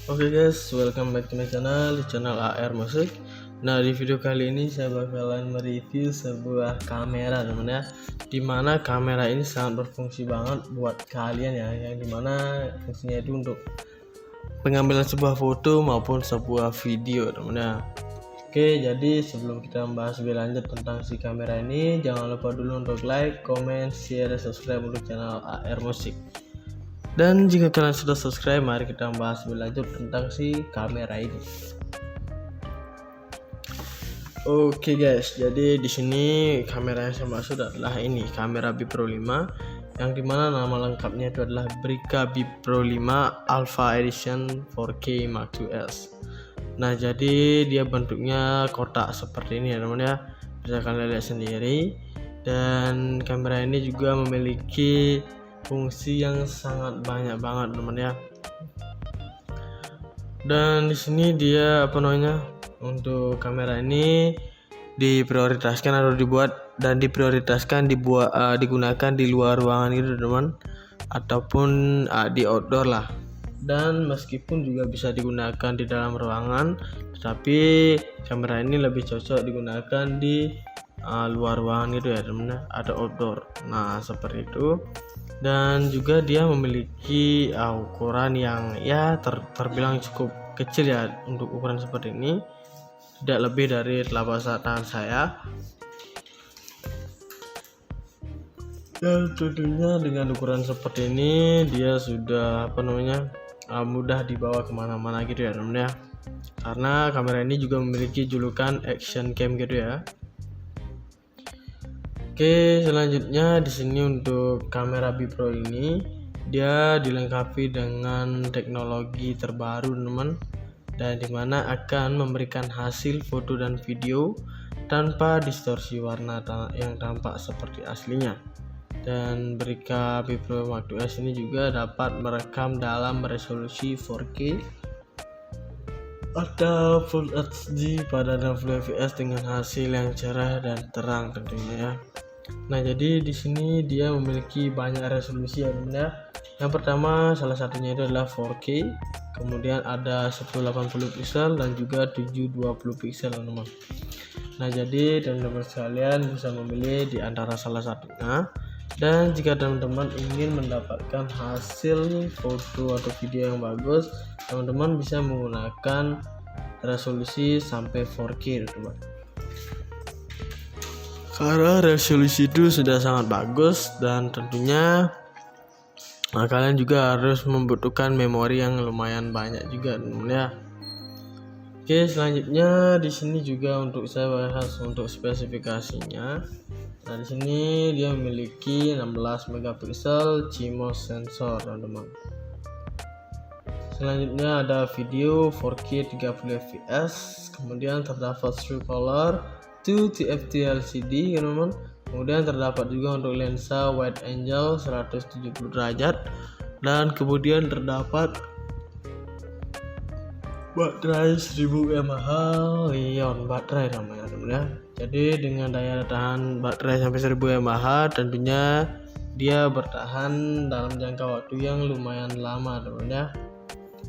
Oke guys, welcome back to my channel, di channel AR Musik. Nah, di video kali ini saya bakalan mereview sebuah kamera teman ya. Dimana kamera ini sangat berfungsi banget buat kalian ya, yang dimana fungsinya itu untuk pengambilan sebuah foto maupun sebuah video teman ya. Oke, jadi sebelum kita membahas lebih lanjut tentang si kamera ini, jangan lupa dulu untuk like, comment, share, dan subscribe untuk channel AR Musik. Dan jika kalian sudah subscribe, mari kita membahas lebih lanjut tentang si kamera ini. Oke guys, jadi di sini kamera yang saya maksud adalah ini kamera B Pro 5, yang dimana nama lengkapnya itu adalah Brica B Pro 5 Alpha Edition 4K Mark IIs. Nah, jadi dia bentuknya kotak seperti ini ya teman ya, bisa kalian lihat sendiri. Dan kamera ini juga memiliki fungsi yang sangat banyak banget teman ya. Dan di sini dia untuk kamera ini diprioritaskan atau digunakan di luar ruangan gitu teman, ataupun di outdoor lah. Dan meskipun juga bisa digunakan di dalam ruangan, tetapi kamera ini lebih cocok digunakan di luar ruangan gitu ya teman, ada outdoor. Nah, seperti itu. Dan juga dia memiliki ukuran yang ya terbilang cukup kecil ya untuk ukuran seperti ini, tidak lebih dari telapak tangan saya. Dan tentunya dengan ukuran seperti ini dia sudah mudah dibawa kemana-mana gitu ya teman ya, karena kamera ini juga memiliki julukan action cam gitu ya. Oke, selanjutnya di sini untuk kamera B Pro ini dia dilengkapi dengan teknologi terbaru teman, dan dimana akan memberikan hasil foto dan video tanpa distorsi warna yang tampak seperti aslinya. Dan Brica B Pro Mark IIs ini juga dapat merekam dalam resolusi 4K atau Full HD pada 60 fps dengan hasil yang cerah dan terang tentunya ya. Nah, jadi di sini dia memiliki banyak resolusi ya teman. Yang pertama salah satunya itu adalah 4K, kemudian ada 1080 pixel dan juga 720 pixel teman. Nah, jadi teman-teman sekalian bisa memilih di antara salah satunya. Dan jika teman-teman ingin mendapatkan hasil foto atau video yang bagus, teman-teman bisa menggunakan resolusi sampai 4K teman. Karena resolusi itu sudah sangat bagus, dan tentunya kalian juga harus membutuhkan memori yang lumayan banyak juga teman ya. Oke, selanjutnya di sini juga untuk saya bahas untuk spesifikasinya. Nah, di sini dia memiliki 16 megapiksel CMOS sensor teman-teman. Selanjutnya ada video 4K 30 fps, kemudian terdapat true color 2 TFT LCD teman-teman. Kemudian terdapat juga untuk lensa wide angle 170 derajat, dan kemudian terdapat baterai 1000 mAh Li-ion baterai namanya teman ya. Jadi dengan daya tahan baterai sampai 1000 mAh, tentunya dia bertahan dalam jangka waktu yang lumayan lama teman ya.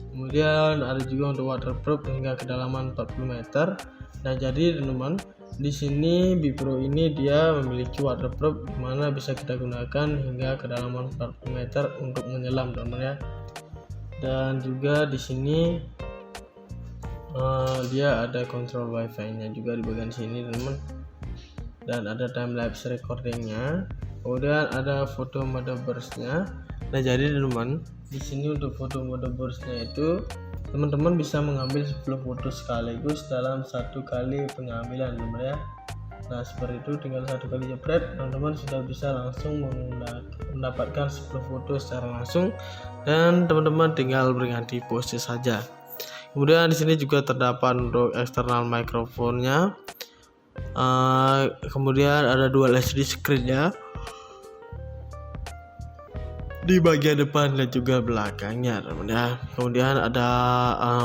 Kemudian ada juga untuk waterproof hingga kedalaman 40 meter. Nah, jadi teman-teman, di sini B Pro ini dia memiliki waterproof di mana bisa kita gunakan hingga kedalaman 40 meter untuk menyelam teman ya. Dan juga di sini dia ada kontrol wifi-nya juga di bagian sini teman, dan ada time lapse recordingnya. Kemudian ada foto mode burst-nya. Nah, jadi teman, di sini untuk foto mode burst-nya itu teman-teman bisa mengambil 10 foto sekaligus dalam satu kali pengambilan teman ya. Nah, seperti itu, tinggal satu kali jepret teman-teman sudah bisa langsung mendapatkan 10 foto secara langsung, dan teman-teman tinggal berganti pose saja. Kemudian di sini juga terdapat untuk eksternal mikrofonnya. Kemudian ada dual HD screen-nya di bagian depan dan juga belakangnya teman ya. Kemudian ada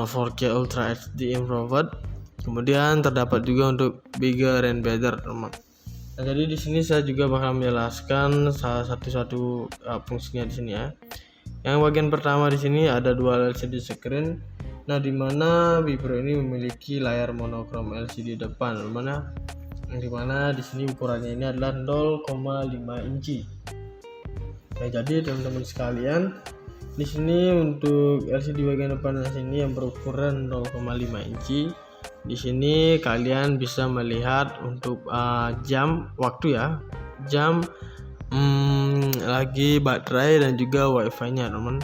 4K Ultra HD Improved. Kemudian terdapat juga untuk bigger and better teman. Nah, jadi di sini saya juga bakal menjelaskan salah satu fungsinya di sini ya. Yang bagian pertama di sini ada dual LCD screen, Nah, dimana Bipro ini memiliki layar monokrom LCD depan, dimana di sini ukurannya ini adalah 0,5 inci. Nah, jadi teman-teman sekalian, di sini untuk LCD bagian depan sini yang berukuran 0,5 inci. Di sini kalian bisa melihat untuk jam waktu ya, jam lagi baterai dan juga wifi-nya, teman.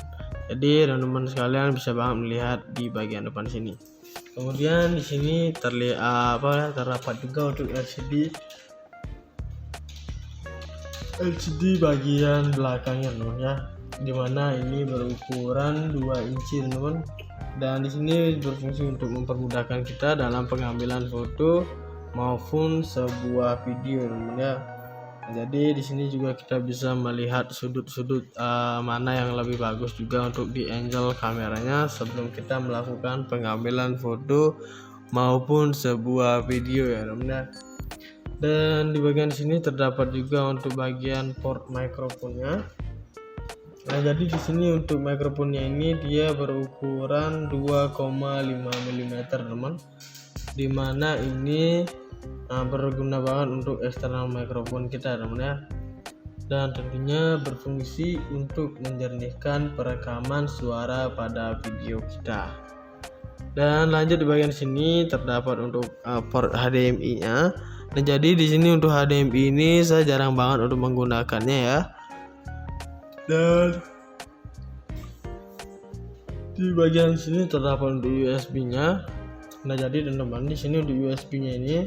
Jadi teman-teman sekalian bisa banget melihat di bagian depan sini. Kemudian di sini terdapat juga untuk LCD bagian belakangnya, teman ya, dimana ini berukuran 2 inci, teman. Dan di sini berfungsi untuk mempermudahkan kita dalam pengambilan foto maupun sebuah video, teman ya. Jadi di sini juga kita bisa melihat sudut-sudut mana yang lebih bagus juga untuk di angle kameranya sebelum kita melakukan pengambilan foto maupun sebuah video ya, teman. Dan di bagian sini terdapat juga untuk bagian port mikrofonnya. Nah, jadi di sini untuk mikrofonnya ini dia berukuran 2,5 mm, teman. Dimana ini berguna banget untuk eksternal mikrofon kita, teman ya. Dan tentunya berfungsi untuk menjernihkan perekaman suara pada video kita. Dan lanjut di bagian sini terdapat untuk port HDMI-nya. Nah, jadi di sini untuk HDMI ini saya jarang banget untuk menggunakannya ya. Dan di bagian sini terdapat untuk USB-nya. Nah, jadi teman-teman di sini untuk USB-nya ini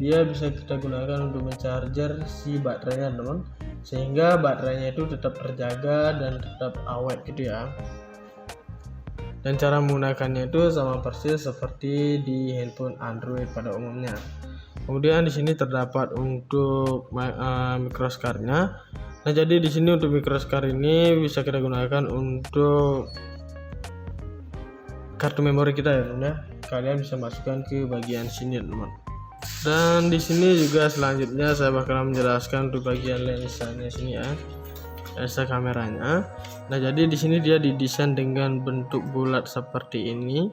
dia bisa kita gunakan untuk mencarger si baterainya, teman, sehingga baterainya itu tetap terjaga dan tetap awet gitu ya. Dan cara menggunakannya itu sama persis seperti di handphone Android pada umumnya. Kemudian di sini terdapat untuk microscard-nya. Nah, jadi di sini untuk microscard ini bisa kita gunakan untuk kartu memori kita ya, teman ya. Kalian bisa masukkan ke bagian sini, teman. Dan di sini juga selanjutnya saya bakal menjelaskan untuk bagian lensanya sini ya, lensa kameranya. Nah, jadi di sini dia didesain dengan bentuk bulat seperti ini.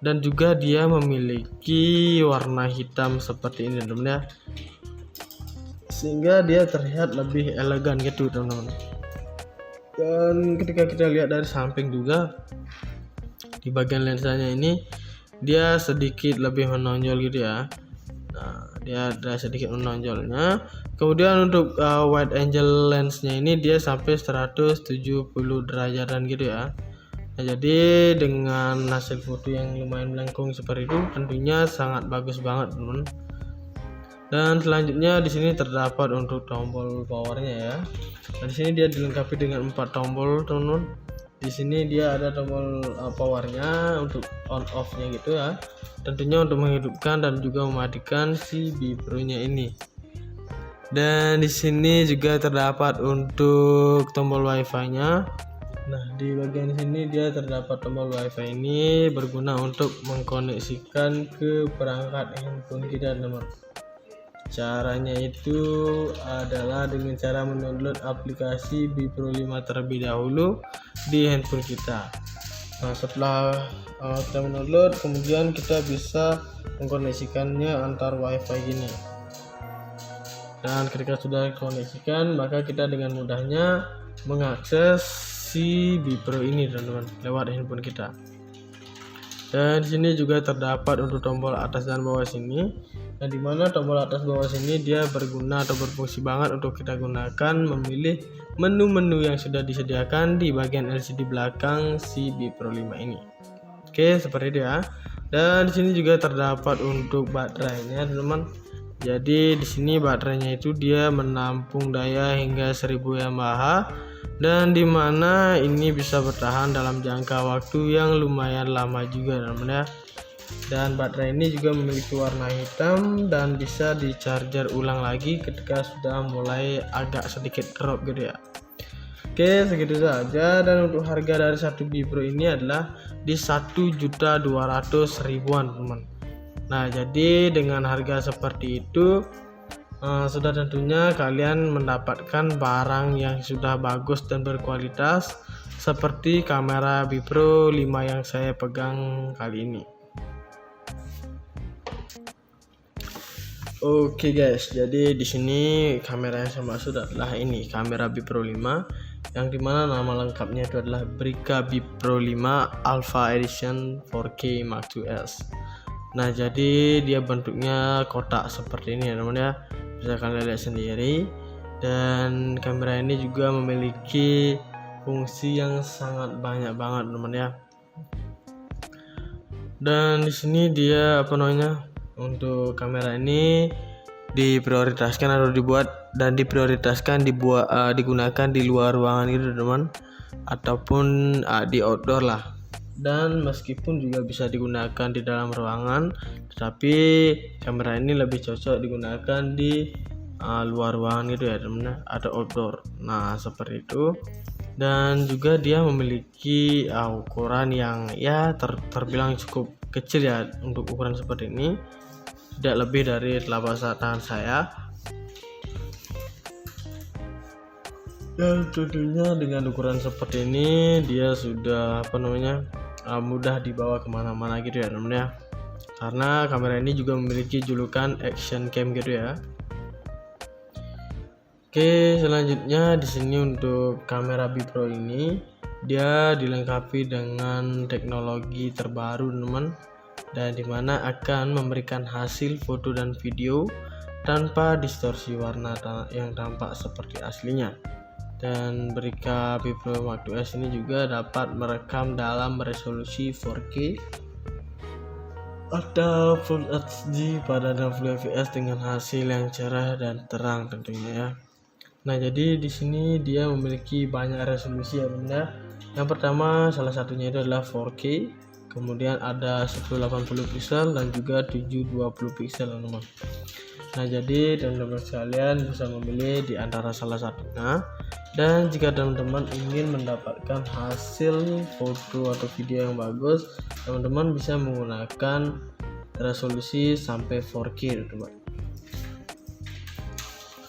Dan juga dia memiliki warna hitam seperti ini, teman ya, sehingga dia terlihat lebih elegan gitu, teman-teman. Dan ketika kita lihat dari samping juga di bagian lensanya ini dia sedikit lebih menonjol gitu ya. Nah, dia ada sedikit menonjolnya. Kemudian untuk wide angle lensnya ini dia sampai 170 derajatan gitu ya. Nah, jadi dengan hasil foto yang lumayan melengkung seperti itu tentunya sangat bagus banget, teman. Dan selanjutnya di sini terdapat untuk tombol powernya ya. Nah, di sini dia dilengkapi dengan 4 tombol, teman. Di sini dia ada tombol powernya untuk on off-nya gitu ya. Tentunya untuk menghidupkan dan juga mematikan si Bipro-nya ini. Dan di sini juga terdapat untuk tombol wifi-nya. Nah, di bagian sini dia terdapat tombol wifi ini berguna untuk mengkoneksikan ke perangkat handphone kita, teman. Caranya itu adalah dengan cara mendownload aplikasi Bipro 5 terlebih dahulu di handphone kita. Nah, setelah kita mendownload, kemudian kita bisa mengkoneksikannya antar wifi gini. Dan ketika sudah dikoneksikan, maka kita dengan mudahnya mengakses si Bipro ini, teman-teman, lewat handphone kita. Dan di sini juga terdapat untuk tombol atas dan bawah sini. Nah, dimana tombol atas bawah sini dia berguna atau berfungsi banget untuk kita gunakan memilih menu-menu yang sudah disediakan di bagian LCD belakang si Bipro 5 ini. Oke, seperti itu ya. Dan di sini juga terdapat untuk baterainya, teman-teman. Jadi di sini baterainya itu dia menampung daya hingga 1000 mAh. Dan dimana ini bisa bertahan dalam jangka waktu yang lumayan lama juga, teman ya. Dan baterai ini juga memiliki warna hitam dan bisa di charger ulang lagi ketika sudah mulai agak sedikit drop gitu ya. Oke, segitu saja. Dan untuk harga dari satu Bipro ini adalah di 1.200.000-an, teman. Nah, jadi dengan harga seperti itu sudah tentunya kalian mendapatkan barang yang sudah bagus dan berkualitas seperti kamera Bipro 5 yang saya pegang kali ini. Oke guys, jadi di sini kamera yang saya maksud adalah ini kamera Bipro 5 yang dimana nama lengkapnya itu adalah Brica Bipro 5 Alpha Edition 4K Mark IIs. Nah, jadi dia bentuknya kotak seperti ini ya teman ya, bisa kalian lihat sendiri. Dan kamera ini juga memiliki fungsi yang sangat banyak banget teman ya. Dan di sini dia untuk kamera ini diprioritaskan atau digunakan di luar ruangan gitu teman, ataupun di outdoor lah. Dan meskipun juga bisa digunakan di dalam ruangan, tetapi kamera ini lebih cocok digunakan di luar ruangan gitu ya teman, atau outdoor. Nah, seperti itu. Dan juga dia memiliki ukuran yang ya terbilang cukup kecil ya untuk ukuran seperti ini, tidak lebih dari telapak tangan saya. Dan tentunya dengan ukuran seperti ini dia sudah mudah dibawa kemana-mana gitu ya teman ya, karena kamera ini juga memiliki julukan action cam gitu ya. Oke, selanjutnya di sini untuk kamera Bipro ini dia dilengkapi dengan teknologi terbaru teman, dan dimana akan memberikan hasil foto dan video tanpa distorsi warna yang tampak seperti aslinya. Dan Brica Bipro Mark IIs ini juga dapat merekam dalam resolusi 4K atau Full HD pada 60 fps dengan hasil yang cerah dan terang tentunya ya. Nah, jadi di sini dia memiliki banyak resolusi ya bunda. Yang pertama salah satunya itu adalah 4K, kemudian ada 1080 pixel dan juga 720 pixel teman. Nah, jadi teman-teman sekalian bisa memilih di antara salah satunya. Dan jika teman-teman ingin mendapatkan hasil foto atau video yang bagus, teman-teman bisa menggunakan resolusi sampai 4K teman.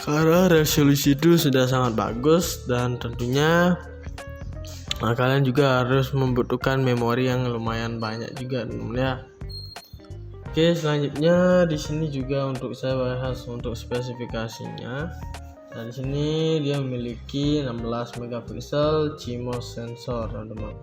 Karena resolusi itu sudah sangat bagus, dan tentunya kalian juga harus membutuhkan memori yang lumayan banyak juga teman ya. Oke, selanjutnya di sini juga untuk saya bahas untuk spesifikasinya. Nah, di sini dia memiliki 16 megapiksel CMOS sensor teman-teman.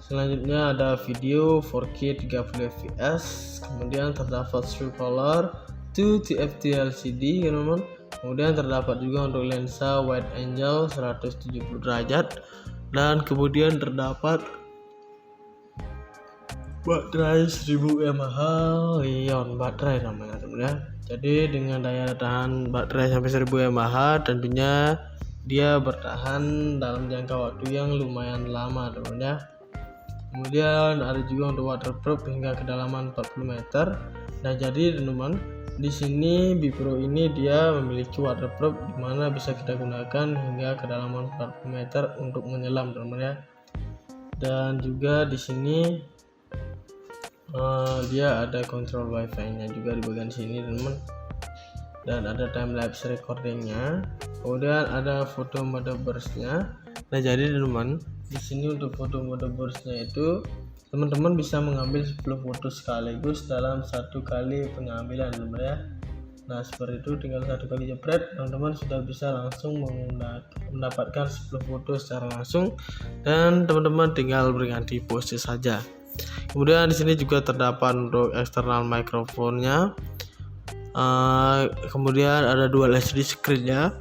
Selanjutnya ada video 4K 30 fps, kemudian terdapat true color 2 TFT LCD teman-teman. Kemudian terdapat juga untuk lensa wide angle 170 derajat, dan kemudian terdapat baterai 1000 mAh Li-ion baterai namanya teman ya. Jadi dengan daya tahan baterai sampai 1000 mAh, tentunya dia bertahan dalam jangka waktu yang lumayan lama teman ya. Kemudian ada juga untuk waterproof hingga kedalaman 40 meter. Nah, jadi teman-teman, di sini Bipro ini dia memiliki waterproof di mana bisa kita gunakan hingga kedalaman 40 meter untuk menyelam teman ya. Dan juga di sini dia ada kontrol wifi-nya juga di bagian sini teman, dan ada time lapse recordingnya. Kemudian ada foto mode burst-nya. Nah, jadi teman, di sini untuk foto mode burst-nya itu teman-teman bisa mengambil 10 foto sekaligus dalam satu kali pengambilan teman ya. Nah, seperti itu, tinggal satu kali jepret teman-teman sudah bisa langsung mendapatkan 10 foto secara langsung, dan teman-teman tinggal berganti pose saja. Kemudian di sini juga terdapat untuk eksternal mikrofonnya. Kemudian ada dual HD screen-nya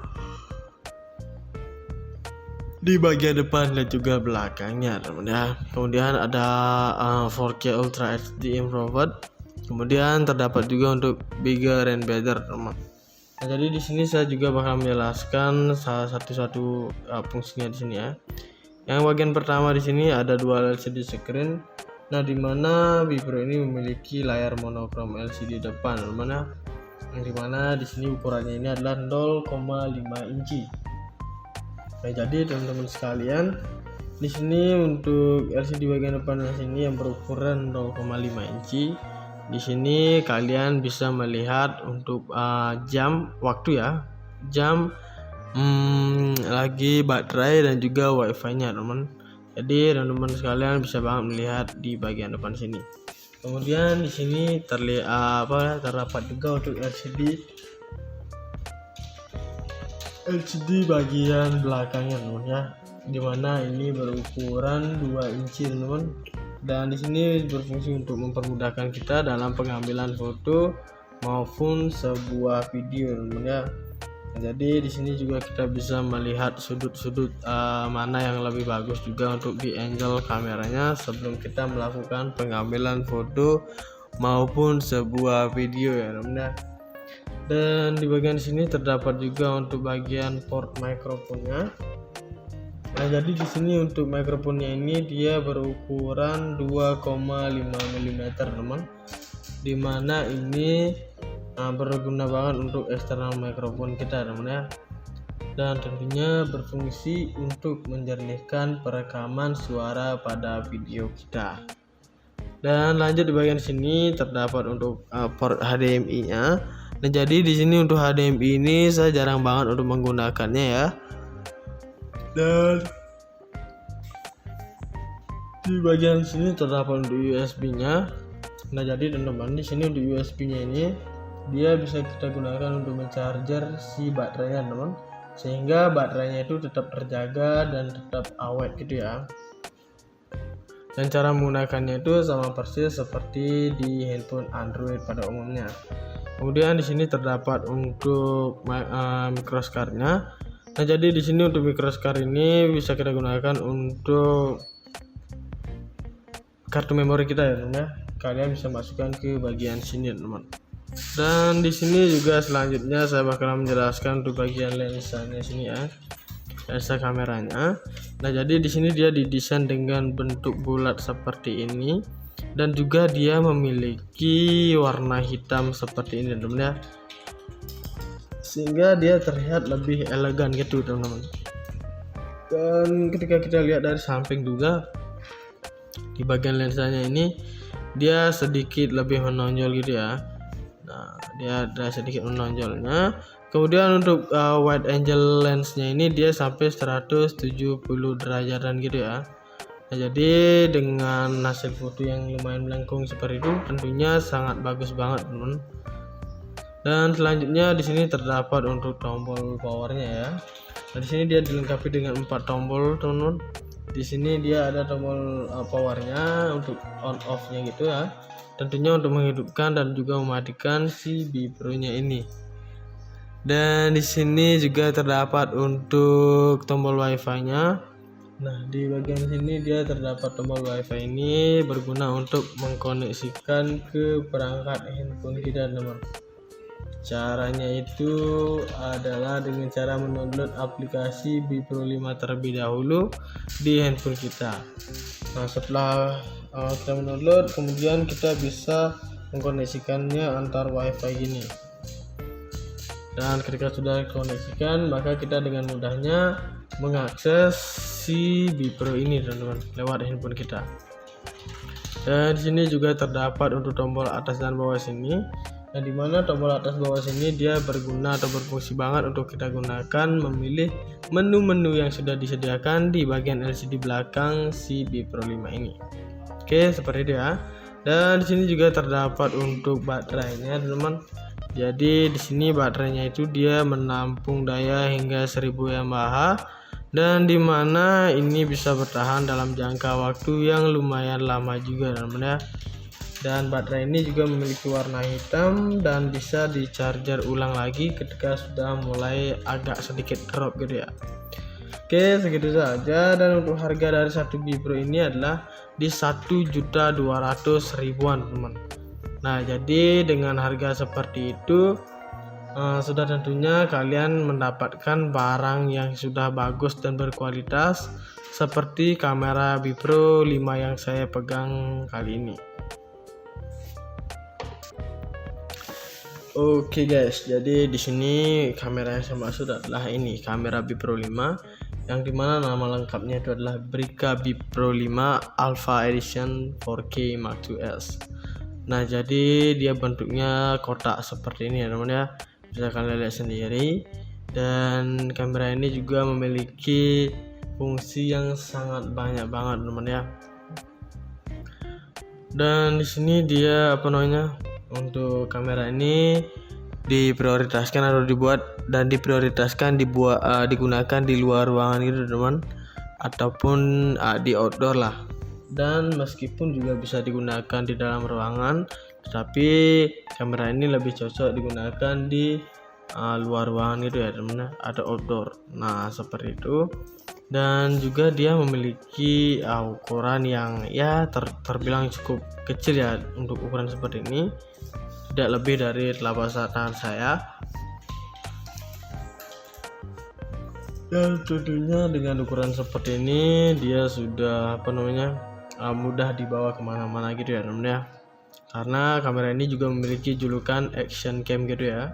di bagian depan dan juga belakangnya teman ya. Kemudian ada 4K Ultra HD Improved. Kemudian terdapat juga untuk bigger and better teman. Nah, jadi di sini saya juga bakal menjelaskan salah satu fungsinya di sini ya. Yang bagian pertama di sini ada dual LCD screen. Nah, dimana Bipro ini memiliki layar monokrom LCD depan teman, yang dimana di sini ukurannya ini adalah 0,5 inci. Nah, jadi teman-teman sekalian, di sini untuk LCD bagian depan di sini yang berukuran 0,5 inci. Di sini kalian bisa melihat untuk jam waktu ya, jam lagi baterai dan juga wifi-nya teman. Jadi teman-teman sekalian bisa banget melihat di bagian depan sini. Kemudian di sini terdapat juga untuk LCD bagian belakangnya teman ya, dimana ini berukuran 2 inci teman, dan di sini berfungsi untuk mempermudahkan kita dalam pengambilan foto maupun sebuah video teman ya. Jadi di sini juga kita bisa melihat sudut-sudut mana yang lebih bagus juga untuk di angle kameranya sebelum kita melakukan pengambilan foto maupun sebuah video ya teman. Dan di bagian sini terdapat juga untuk bagian port mikrofonnya. Nah, jadi di sini untuk mikrofonnya ini dia berukuran 2,5 mm teman, dimana ini berguna banget untuk eksternal mikrofon kita teman ya, dan tentunya berfungsi untuk menjernihkan perekaman suara pada video kita. Dan lanjut di bagian sini terdapat untuk port HDMI-nya. Nah, jadi di sini untuk HDMI ini saya jarang banget untuk menggunakannya ya. Dan di bagian sini terdapat untuk USB-nya. Nah, jadi teman-teman di sini untuk USB-nya ini dia bisa kita gunakan untuk mencarger si baterainya teman, sehingga baterainya itu tetap terjaga dan tetap awet gitu ya. Dan cara menggunakannya itu sama persis seperti di handphone Android pada umumnya. Kemudian di sini terdapat untuk microscard-nya. Nah, jadi di sini untuk microscard ini bisa kita gunakan untuk kartu memori kita ya teman ya. Kalian bisa masukkan ke bagian sini teman. Dan di sini juga selanjutnya saya bakal menjelaskan untuk bagian lensanya sini ya. Lensa kameranya. Nah, jadi di sini dia didesain dengan bentuk bulat seperti ini, dan juga dia memiliki warna hitam seperti ini teman ya, sehingga dia terlihat lebih elegan gitu teman-teman. Dan ketika kita lihat dari samping juga di bagian lensanya ini dia sedikit lebih menonjol gitu ya. Nah, dia ada sedikit menonjolnya. Kemudian untuk wide angle lensnya ini dia sampai 170 derajatan gitu ya. Nah, jadi dengan hasil foto yang lumayan melengkung seperti itu tentunya sangat bagus banget teman. Dan selanjutnya di sini terdapat untuk tombol powernya ya. Nah, di sini dia dilengkapi dengan 4 tombol teman-teman. Di sini dia ada tombol powernya untuk on off-nya gitu ya. Tentunya untuk menghidupkan dan juga mematikan si Bipro-nya ini. Dan di sini juga terdapat untuk tombol wifi-nya. Nah, di bagian sini dia terdapat tombol wifi ini berguna untuk mengkoneksikan ke perangkat handphone kita teman. Caranya itu adalah dengan cara mendownload aplikasi Bipro 5 terlebih dahulu di handphone kita. Nah, setelah kita mendownload, kemudian kita bisa mengkoneksikannya antar wifi gini. Dan ketika sudah dikoneksikan, maka kita dengan mudahnya mengakses si Bipro ini teman-teman lewat handphone kita. Dan di sini juga terdapat untuk tombol atas dan bawah sini. Nah, dimana tombol atas bawah sini dia berguna atau berfungsi banget untuk kita gunakan memilih menu-menu yang sudah disediakan di bagian LCD belakang si Bipro 5 ini. Oke, seperti itu ya. Dan di sini juga terdapat untuk baterainya teman-teman. Jadi di sini baterainya itu dia menampung daya hingga 1000 mAh, dan dimana ini bisa bertahan dalam jangka waktu yang lumayan lama juga teman-teman ya. Dan baterai ini juga memiliki warna hitam dan bisa di charger ulang lagi ketika sudah mulai agak sedikit drop gitu ya. Oke, segitu saja. Dan untuk harga dari satu Bipro ini adalah di 1.200.000-an teman. Nah, jadi dengan harga seperti itu sudah tentunya kalian mendapatkan barang yang sudah bagus dan berkualitas seperti kamera Bipro 5 yang saya pegang kali ini. Oke guys, jadi di sini kamera yang saya maksud adalah ini kamera Bipro 5, yang dimana nama lengkapnya itu adalah Brica Bipro 5 Alpha Edition 4K Mark IIs. Nah, jadi dia bentuknya kotak seperti ini ya teman ya, bisa kalian lihat sendiri. Dan kamera ini juga memiliki fungsi yang sangat banyak banget teman ya. Dan di sini dia untuk kamera ini diprioritaskan atau digunakan di luar ruangan gitu teman, ataupun di outdoor lah. Dan meskipun juga bisa digunakan di dalam ruangan, tetapi kamera ini lebih cocok digunakan di luar ruangan gitu ya teman, atau outdoor. Nah seperti itu. Dan juga dia memiliki ukuran yang ya terbilang cukup kecil ya untuk ukuran seperti ini, tidak lebih dari telapak tangan saya. Dan tentunya dengan ukuran seperti ini dia sudah mudah dibawa kemana-mana gitu ya teman ya, karena kamera ini juga memiliki julukan action cam gitu ya.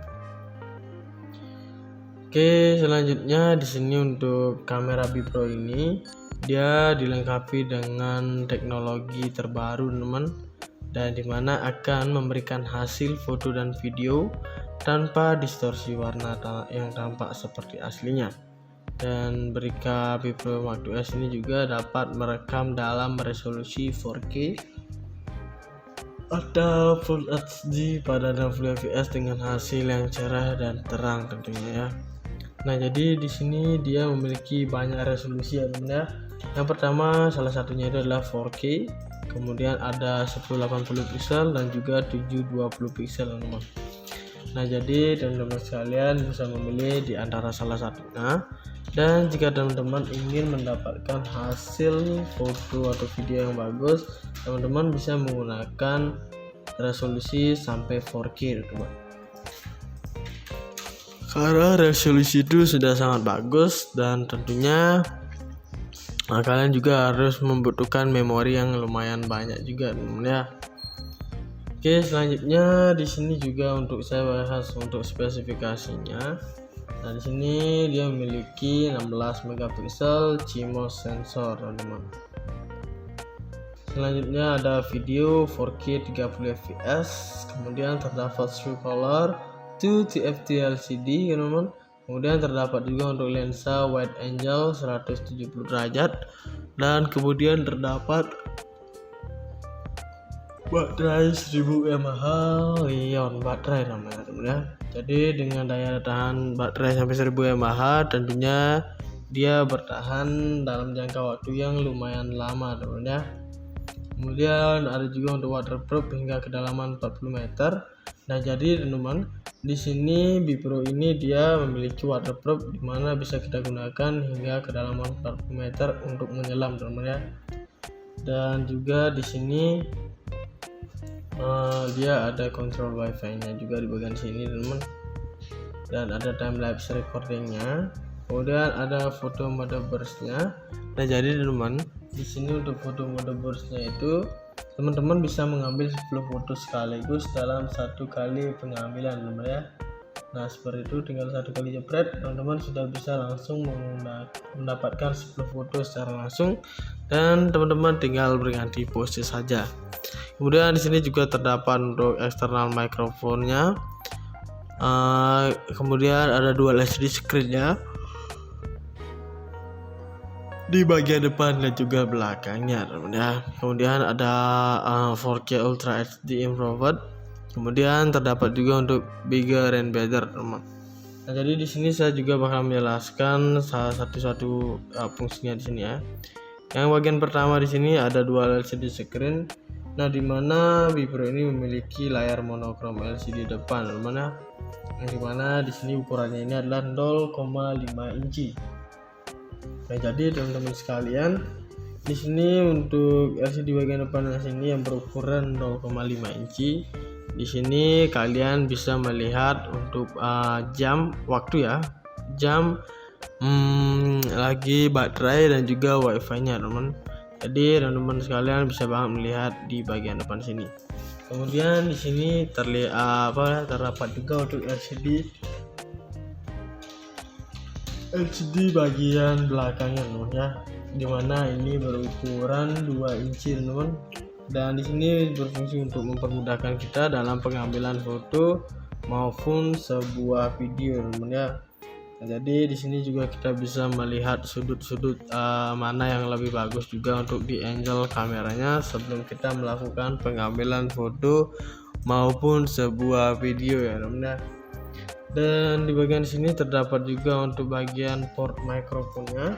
Oke, selanjutnya di sini untuk kamera Bipro ini dia dilengkapi dengan teknologi terbaru teman, dan dimana akan memberikan hasil foto dan video tanpa distorsi warna yang tampak seperti aslinya. Dan Berica Bipro Mark 2S ini juga dapat merekam dalam resolusi 4K atau Full HD pada 60 fps dengan hasil yang cerah dan terang tentunya ya. Nah jadi di sini dia memiliki banyak resolusi ya teman ya. Yang pertama salah satunya itu adalah 4K, kemudian ada 1080 pixel dan juga 720 pixel teman. Nah jadi teman-teman sekalian bisa memilih di antara salah satunya. Dan jika teman-teman ingin mendapatkan hasil foto atau video yang bagus, teman-teman bisa menggunakan resolusi sampai 4K teman. Karena resolusi itu sudah sangat bagus, dan tentunya kalian juga harus membutuhkan memori yang lumayan banyak juga teman ya. Oke, selanjutnya di sini juga untuk saya bahas untuk spesifikasinya. Nah di sini dia memiliki 16 megapiksel CMOS sensor teman. Selanjutnya ada video 4K 30 fps, kemudian terdapat true color 2 TFT LCD teman. Kemudian terdapat juga untuk lensa wide angle 170 derajat, dan kemudian terdapat baterai 1000 mAh Li-ion baterai namanya teman ya. Jadi dengan daya tahan baterai sampai 1000 mAh, tentunya dia bertahan dalam jangka waktu yang lumayan lama teman ya. Kemudian ada juga untuk waterproof hingga kedalaman 40 meter. Nah jadi teman-teman, di sini Bipro ini dia memiliki waterproof di mana bisa kita gunakan hingga kedalaman 40 meter untuk menyelam teman ya. Dan juga di sini dia ada kontrol wifi-nya juga di bagian sini teman, dan ada time lapse recordingnya. Kemudian ada foto mode burst-nya. Nah jadi teman, di sini untuk foto mode burst-nya itu teman-teman bisa mengambil 10 foto sekaligus dalam satu kali pengambilan teman ya. Nah seperti itu, tinggal satu kali jepret teman-teman sudah bisa langsung mendapatkan 10 foto secara langsung, dan teman-teman tinggal berganti pose saja. Kemudian di sini juga terdapat untuk eksternal mikrofonnya. Kemudian ada dual LCD screen-nya di bagian depan dan juga belakangnya teman ya. Kemudian ada 4K Ultra HD Improved. Kemudian terdapat juga untuk bigger and better teman. Nah jadi di sini saya juga bakal menjelaskan salah satu fungsinya di sini ya. Yang bagian pertama di sini ada dual LCD screen. Nah dimana Bipro ini memiliki layar monokrom LCD depan teman ya. Yang dimana di sini ukurannya ini adalah 0,5 inci. Nah jadi teman-teman sekalian, di sini untuk LCD bagian depan sini yang berukuran 0,5 inci. Di sini kalian bisa melihat untuk jam waktu ya, jam, lagi baterai dan juga wifi-nya teman. Jadi teman-teman sekalian bisa banget melihat di bagian depan sini. Kemudian di sini terdapat juga untuk LCD bagian belakangnya teman ya, dimana ini berukuran 2 inci teman, dan di sini berfungsi untuk mempermudahkan kita dalam pengambilan foto maupun sebuah video teman ya. Nah, jadi di sini juga kita bisa melihat sudut-sudut mana yang lebih bagus juga untuk di angle kameranya sebelum kita melakukan pengambilan foto maupun sebuah video ya teman-teman. Dan di bagian sini terdapat juga untuk bagian port mikrofonnya.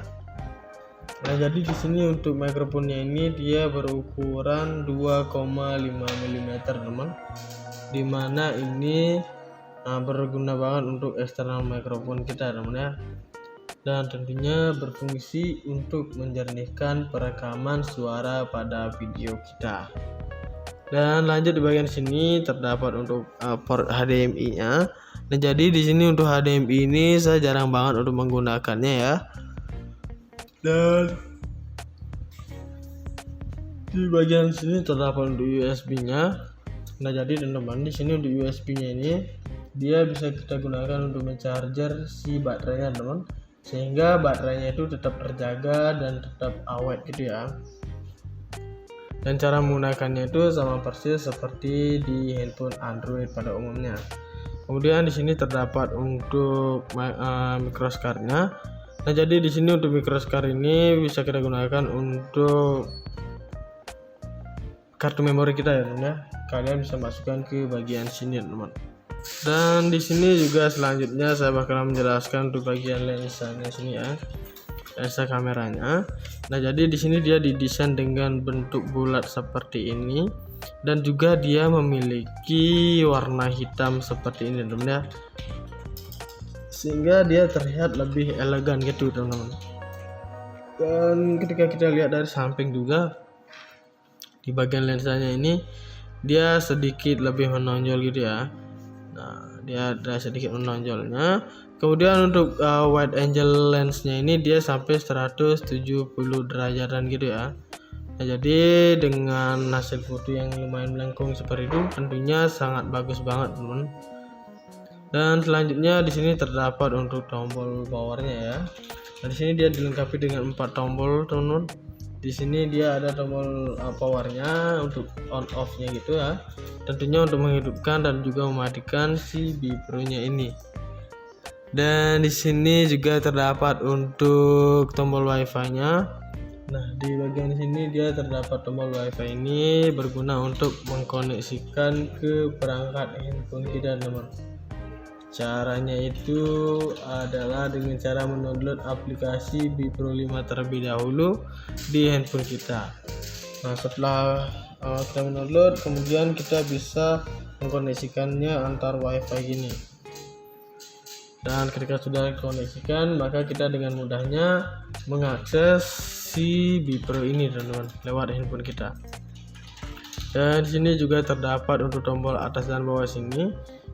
Nah, jadi di sini untuk mikrofonnya ini dia berukuran 2,5 mm teman, dimana ini berguna banget untuk eksternal mikrofon kita teman ya, dan tentunya berfungsi untuk menjernihkan perekaman suara pada video kita. Dan lanjut di bagian sini terdapat untuk port HDMI-nya. Nah, jadi di sini untuk HDMI ini saya jarang banget untuk menggunakannya ya. Dan di bagian sini terdapat untuk USB-nya. Nah, jadi teman-teman di sini untuk USB-nya ini dia bisa kita gunakan untuk mencarger si baterainya teman, sehingga baterainya itu tetap terjaga dan tetap awet gitu ya. Dan cara menggunakannya itu sama persis seperti di handphone Android pada umumnya. Kemudian di sini terdapat untuk microscard-nya. Nah, jadi di sini untuk microscard ini bisa kita gunakan untuk kartu memori kita ya teman ya. Kalian bisa masukkan ke bagian sini teman. Dan di sini juga selanjutnya saya bakal menjelaskan untuk bagian lensanya sini ya, lensa kameranya. Nah, jadi di sini dia didesain dengan bentuk bulat seperti ini dan juga dia memiliki warna hitam seperti ini teman ya, sehingga dia terlihat lebih elegan gitu teman-teman. Dan ketika kita lihat dari samping juga di bagian lensanya ini dia sedikit lebih menonjol gitu ya. Nah, dia ada sedikit menonjolnya. Kemudian untuk wide angle lensnya ini dia sampai 170 derajatan gitu ya. Nah, jadi dengan hasil foto yang lumayan melengkung seperti itu tentunya sangat bagus banget teman. Dan selanjutnya di sini terdapat untuk tombol powernya ya. Nah, di sini dia dilengkapi dengan 4 tombol teman-teman. Di sini dia ada tombol powernya untuk on off-nya gitu ya. Tentunya untuk menghidupkan dan juga mematikan si Bipro-nya ini. Dan di sini juga terdapat untuk tombol Wi-Fi-nya. Nah, di bagian sini dia terdapat tombol Wi-Fi ini berguna untuk mengkoneksikan ke perangkat handphone kita teman. Caranya itu adalah dengan cara mendownload aplikasi Bipro 5 terlebih dahulu di handphone kita. Nah, setelah kita mendownload, kemudian kita bisa mengkoneksikannya antar WiFi gini. Dan ketika sudah dikoneksikan, maka kita dengan mudahnya mengakses si Bipro ini teman-teman lewat handphone kita. Dan di sini juga terdapat untuk tombol atas dan bawah sini.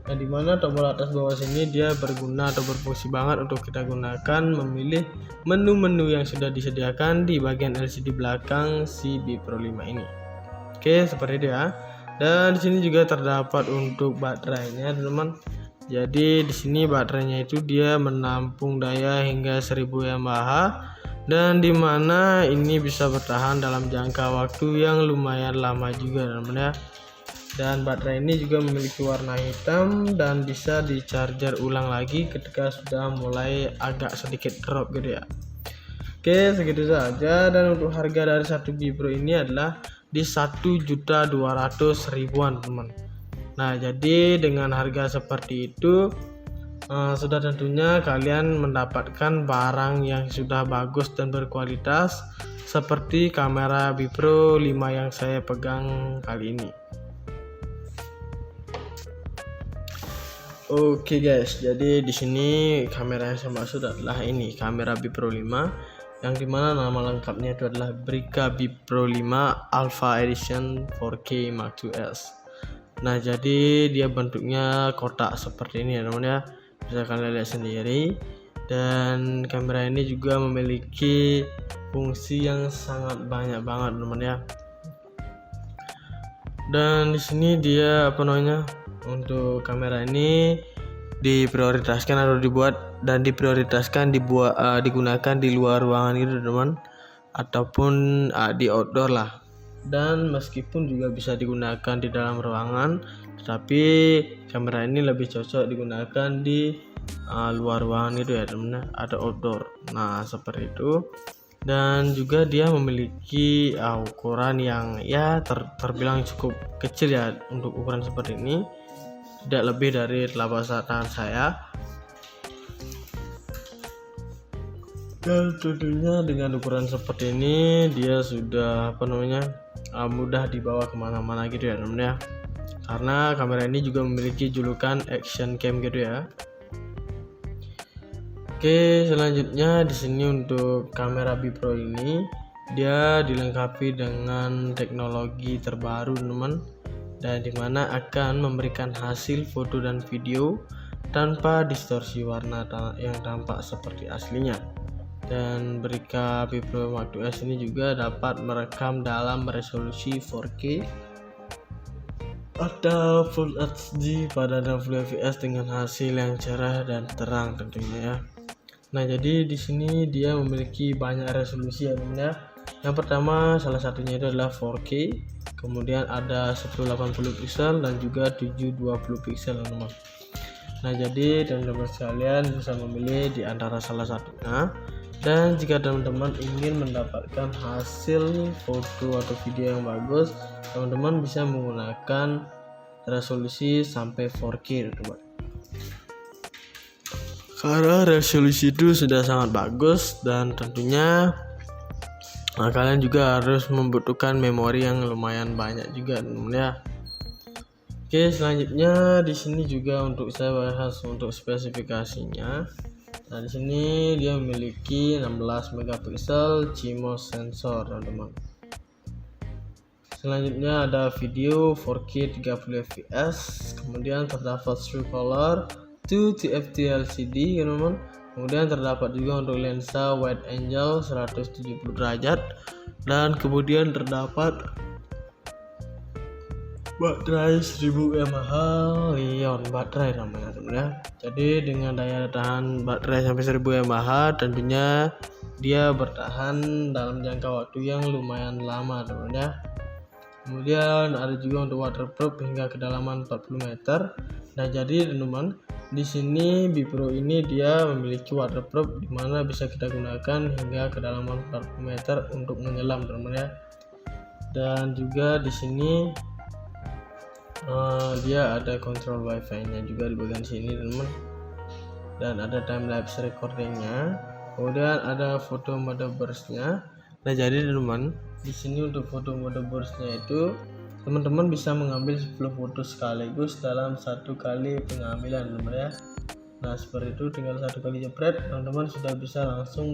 Nah, dimana tombol atas bawah sini dia berguna atau berfungsi banget untuk kita gunakan memilih menu-menu yang sudah disediakan di bagian LCD belakang si Bipro 5 ini. Oke, seperti itu ya. Dan di sini juga terdapat untuk baterainya, teman-teman. Jadi di sini baterainya itu dia menampung daya hingga 1000 mAh dan dimana ini bisa bertahan dalam jangka waktu yang lumayan lama juga, teman-teman ya. Dan baterai ini juga memiliki warna hitam dan bisa di charger ulang lagi ketika sudah mulai agak sedikit drop gitu ya. Oke, segitu saja. Dan untuk harga dari satu Bipro ini adalah di 1.200.000-an teman. Nah, jadi dengan harga seperti itu sudah tentunya kalian mendapatkan barang yang sudah bagus dan berkualitas seperti kamera Bipro 5 yang saya pegang kali ini. Oke guys, jadi di sini kamera yang saya maksud adalah ini kamera Bipro 5 yang dimana nama lengkapnya itu adalah Brica Bipro 5 Alpha Edition 4K Mark IIs. Nah, jadi dia bentuknya kotak seperti ini ya teman ya, bisa kalian lihat sendiri. Dan kamera ini juga memiliki fungsi yang sangat banyak banget teman ya. Dan di sini dia untuk kamera ini diprioritaskan atau digunakan di luar ruangan gitu teman, ataupun di outdoor lah. Dan meskipun juga bisa digunakan di dalam ruangan, tetapi kamera ini lebih cocok digunakan di luar ruangan gitu ya teman-teman, ada outdoor. Nah seperti itu. Dan juga dia memiliki ukuran yang ya terbilang cukup kecil ya untuk ukuran seperti ini, tidak lebih dari telapak tangan saya. Dan tentunya dengan ukuran seperti ini dia sudah mudah dibawa kemana-mana gitu ya teman-teman ya, karena kamera ini juga memiliki julukan action cam gitu ya. Oke, selanjutnya di sini untuk kamera Bipro ini dia dilengkapi dengan teknologi terbaru teman-teman, dan dimana akan memberikan hasil foto dan video tanpa distorsi warna yang tampak seperti aslinya. Dan Berika Bipro Mark 2S ini juga dapat merekam dalam resolusi 4K atau Full HD pada 60 fps dengan hasil yang cerah dan terang tentunya ya. Nah jadi di sini dia memiliki banyak resolusi ya teman-teman ya. Yang pertama salah satunya itu adalah 4K, kemudian ada 1080 pixel dan juga 720 pixel teman-teman. Nah jadi teman-teman sekalian bisa memilih di antara salah satunya. Dan jika teman-teman ingin mendapatkan hasil foto atau video yang bagus, teman-teman bisa menggunakan resolusi sampai 4K teman-teman. Karena resolusi itu sudah sangat bagus, dan tentunya kalian juga harus membutuhkan memori yang lumayan banyak juga teman-teman ya. Oke, selanjutnya di sini juga untuk saya bahas untuk spesifikasinya. Nah, di sini dia memiliki 16 megapiksel CMOS sensor, teman-teman. Selanjutnya ada video 4K 30 fps, kemudian terdapat true color 2 TFT LCD, teman-teman. Kemudian terdapat juga untuk lensa wide angle 170 derajat, dan kemudian terdapat baterai 1000 mAh Li-ion baterai namanya teman ya. Jadi dengan daya tahan baterai sampai 1000 mAh tentunya dia bertahan dalam jangka waktu yang lumayan lama teman ya. Kemudian ada juga untuk waterproof hingga kedalaman 40 meter. Nah jadi teman-teman, di sini Bipro ini dia memiliki waterproof dimana bisa kita gunakan hingga kedalaman 40 meter untuk menyelam teman ya. Dan juga di sini dia ada kontrol wifi-nya juga di bagian sini teman-teman, dan ada time lapse recordingnya. Kemudian ada foto mode burst-nya. Nah jadi teman-teman, di sini untuk foto mode burst-nya itu teman-teman bisa mengambil 10 foto sekaligus dalam satu kali pengambilan teman ya. Nah seperti itu, tinggal satu kali jepret teman-teman sudah bisa langsung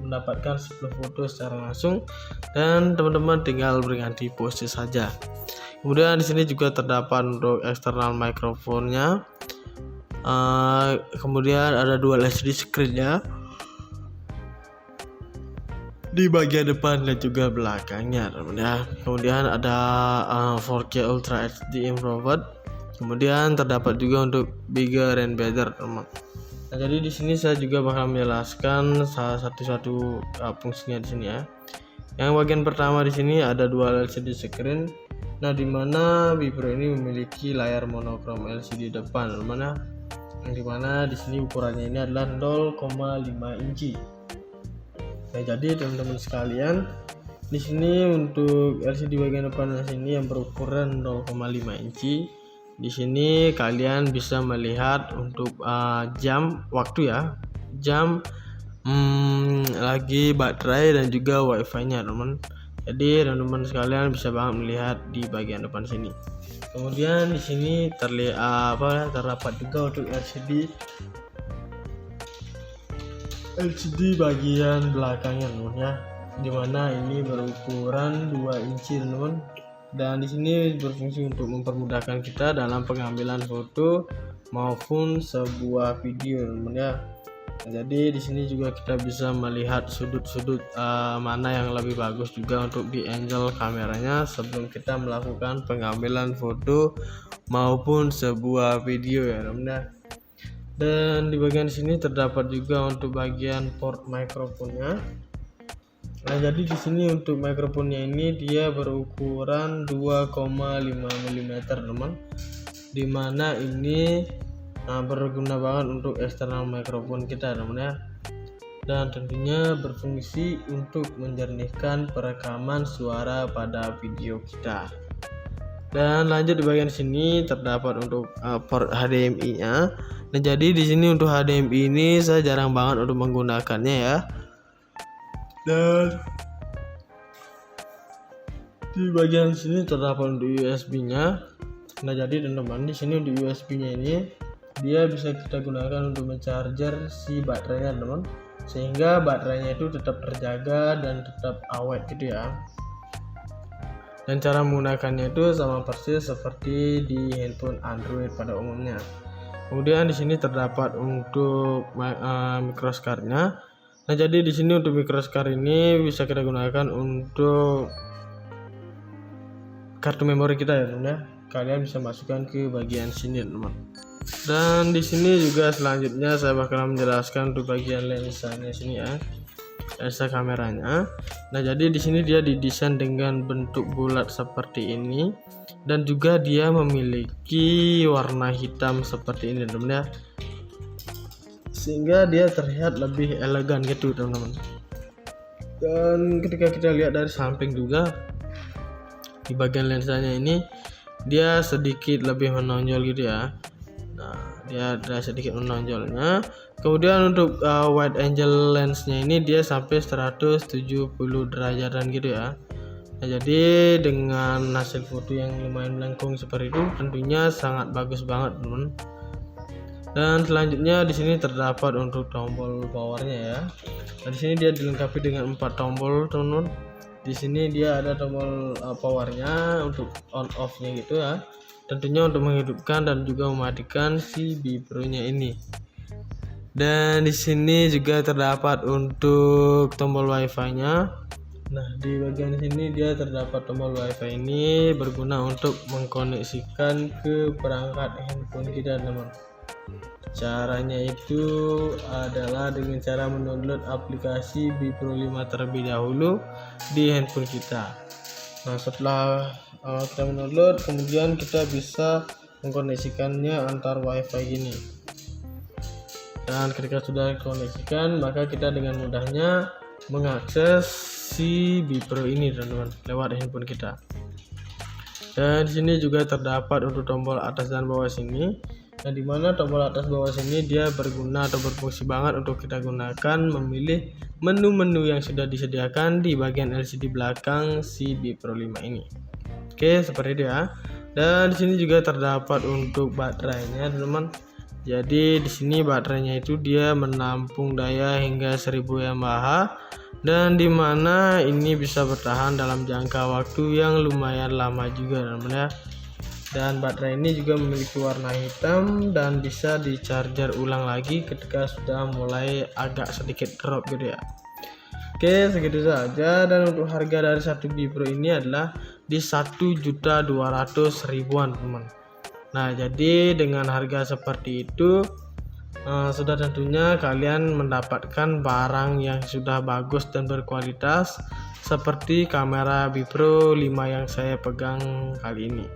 mendapatkan 10 foto secara langsung, dan teman-teman tinggal berganti pose saja. Kemudian di sini juga terdapat untuk eksternal mikrofonnya. Kemudian ada dual HD screen-nya di bagian depan dan juga belakangnya teman ya. Kemudian ada 4K Ultra HD Improved. Kemudian terdapat juga untuk bigger and better teman. Nah, jadi di sini saya juga bakal menjelaskan salah satu fungsinya di sini ya. Yang bagian pertama di sini ada dual LCD screen. Nah, dimana Bipro ini memiliki layar monokrom LCD depan, teman-teman. Yang dimana di sini ukurannya ini adalah 0,5 inci. Nah, jadi teman-teman sekalian, di sini untuk LCD bagian depan sini yang berukuran 0,5 inci. Di sini kalian bisa melihat untuk jam waktu ya, jam lagi baterai dan juga wifi-nya, teman. Jadi teman-teman sekalian bisa banget melihat di bagian depan sini. Kemudian di sini terdapat juga untuk LCD bagian belakangnya teman ya, dimana ini berukuran 2 inci teman, dan di sini berfungsi untuk mempermudahkan kita dalam pengambilan foto maupun sebuah video teman ya. Nah, jadi di sini juga kita bisa melihat sudut-sudut mana yang lebih bagus juga untuk di angle kameranya sebelum kita melakukan pengambilan foto maupun sebuah video ya teman-teman. Dan di bagian sini terdapat juga untuk bagian port mikrofonnya. Nah, jadi di sini untuk mikrofonnya ini dia berukuran 2,5 mm teman, dimana ini berguna banget untuk eksternal mikrofon kita teman ya, dan tentunya berfungsi untuk menjernihkan perekaman suara pada video kita. Dan lanjut di bagian sini terdapat untuk port HDMI-nya. Nah, jadi di sini untuk HDMI ini saya jarang banget untuk menggunakannya ya. Dan di bagian sini terdapat untuk USB-nya. Nah, jadi teman-teman di sini untuk USB-nya ini dia bisa kita gunakan untuk mencharger si baterainya teman, sehingga baterainya itu tetap terjaga dan tetap awet gitu ya. Dan cara menggunakannya itu sama persis seperti di handphone Android pada umumnya. Kemudian di sini terdapat untuk microscard-nya. Nah, jadi di sini untuk microscard ini bisa kita gunakan untuk kartu memori kita ya teman ya. Kalian bisa masukkan ke bagian sini teman. Dan di sini juga selanjutnya saya bakal menjelaskan untuk bagian lensanya sini ya. Lensa kameranya. Nah, jadi di sini dia didesain dengan bentuk bulat seperti ini dan juga dia memiliki warna hitam seperti ini teman ya, sehingga dia terlihat lebih elegan gitu teman-teman. Dan ketika kita lihat dari samping juga di bagian lensanya ini dia sedikit lebih menonjol gitu ya. Nah, dia ada sedikit menonjolnya. Kemudian untuk wide angle lensnya ini dia sampai 170 derajatan gitu ya. Nah, jadi dengan hasil foto yang lumayan melengkung seperti itu tentunya sangat bagus banget teman. Dan selanjutnya di sini terdapat untuk tombol powernya ya. Nah, di sini dia dilengkapi dengan 4 tombol teman-teman. Di sini dia ada tombol powernya untuk on off-nya gitu ya. Tentunya untuk menghidupkan dan juga mematikan si Bipro-nya ini. Dan di sini juga terdapat untuk tombol Wi-Fi-nya. Nah, di bagian sini dia terdapat tombol Wi-Fi ini berguna untuk mengkoneksikan ke perangkat handphone kita, teman. Caranya itu adalah dengan cara mendownload aplikasi Bipro 5 terlebih dahulu di handphone kita. Nah, setelah kita mendownload, kemudian kita bisa mengkoneksikannya antar Wi-Fi gini. Dan ketika sudah dikoneksikan, maka kita dengan mudahnya mengakses si Bipro ini teman-teman lewat handphone kita. Dan di sini juga terdapat untuk tombol atas dan bawah sini. Nah, di mana tombol atas bawah sini dia berguna atau berfungsi banget untuk kita gunakan memilih menu-menu yang sudah disediakan di bagian LCD belakang si Bipro 5 ini. Oke, seperti itu ya. Dan di sini juga terdapat untuk baterainya, teman-teman. Jadi di sini baterainya itu dia menampung daya hingga 1000 mAh dan dimana ini bisa bertahan dalam jangka waktu yang lumayan lama juga teman-teman ya. Dan baterai ini juga memiliki warna hitam dan bisa di charger ulang lagi ketika sudah mulai agak sedikit drop gitu ya. Oke, segitu saja. Dan untuk harga dari satu Bipro ini adalah di 1.200.000-an teman. Nah, jadi dengan harga seperti itu sudah tentunya kalian mendapatkan barang yang sudah bagus dan berkualitas seperti kamera Bipro 5 yang saya pegang kali ini.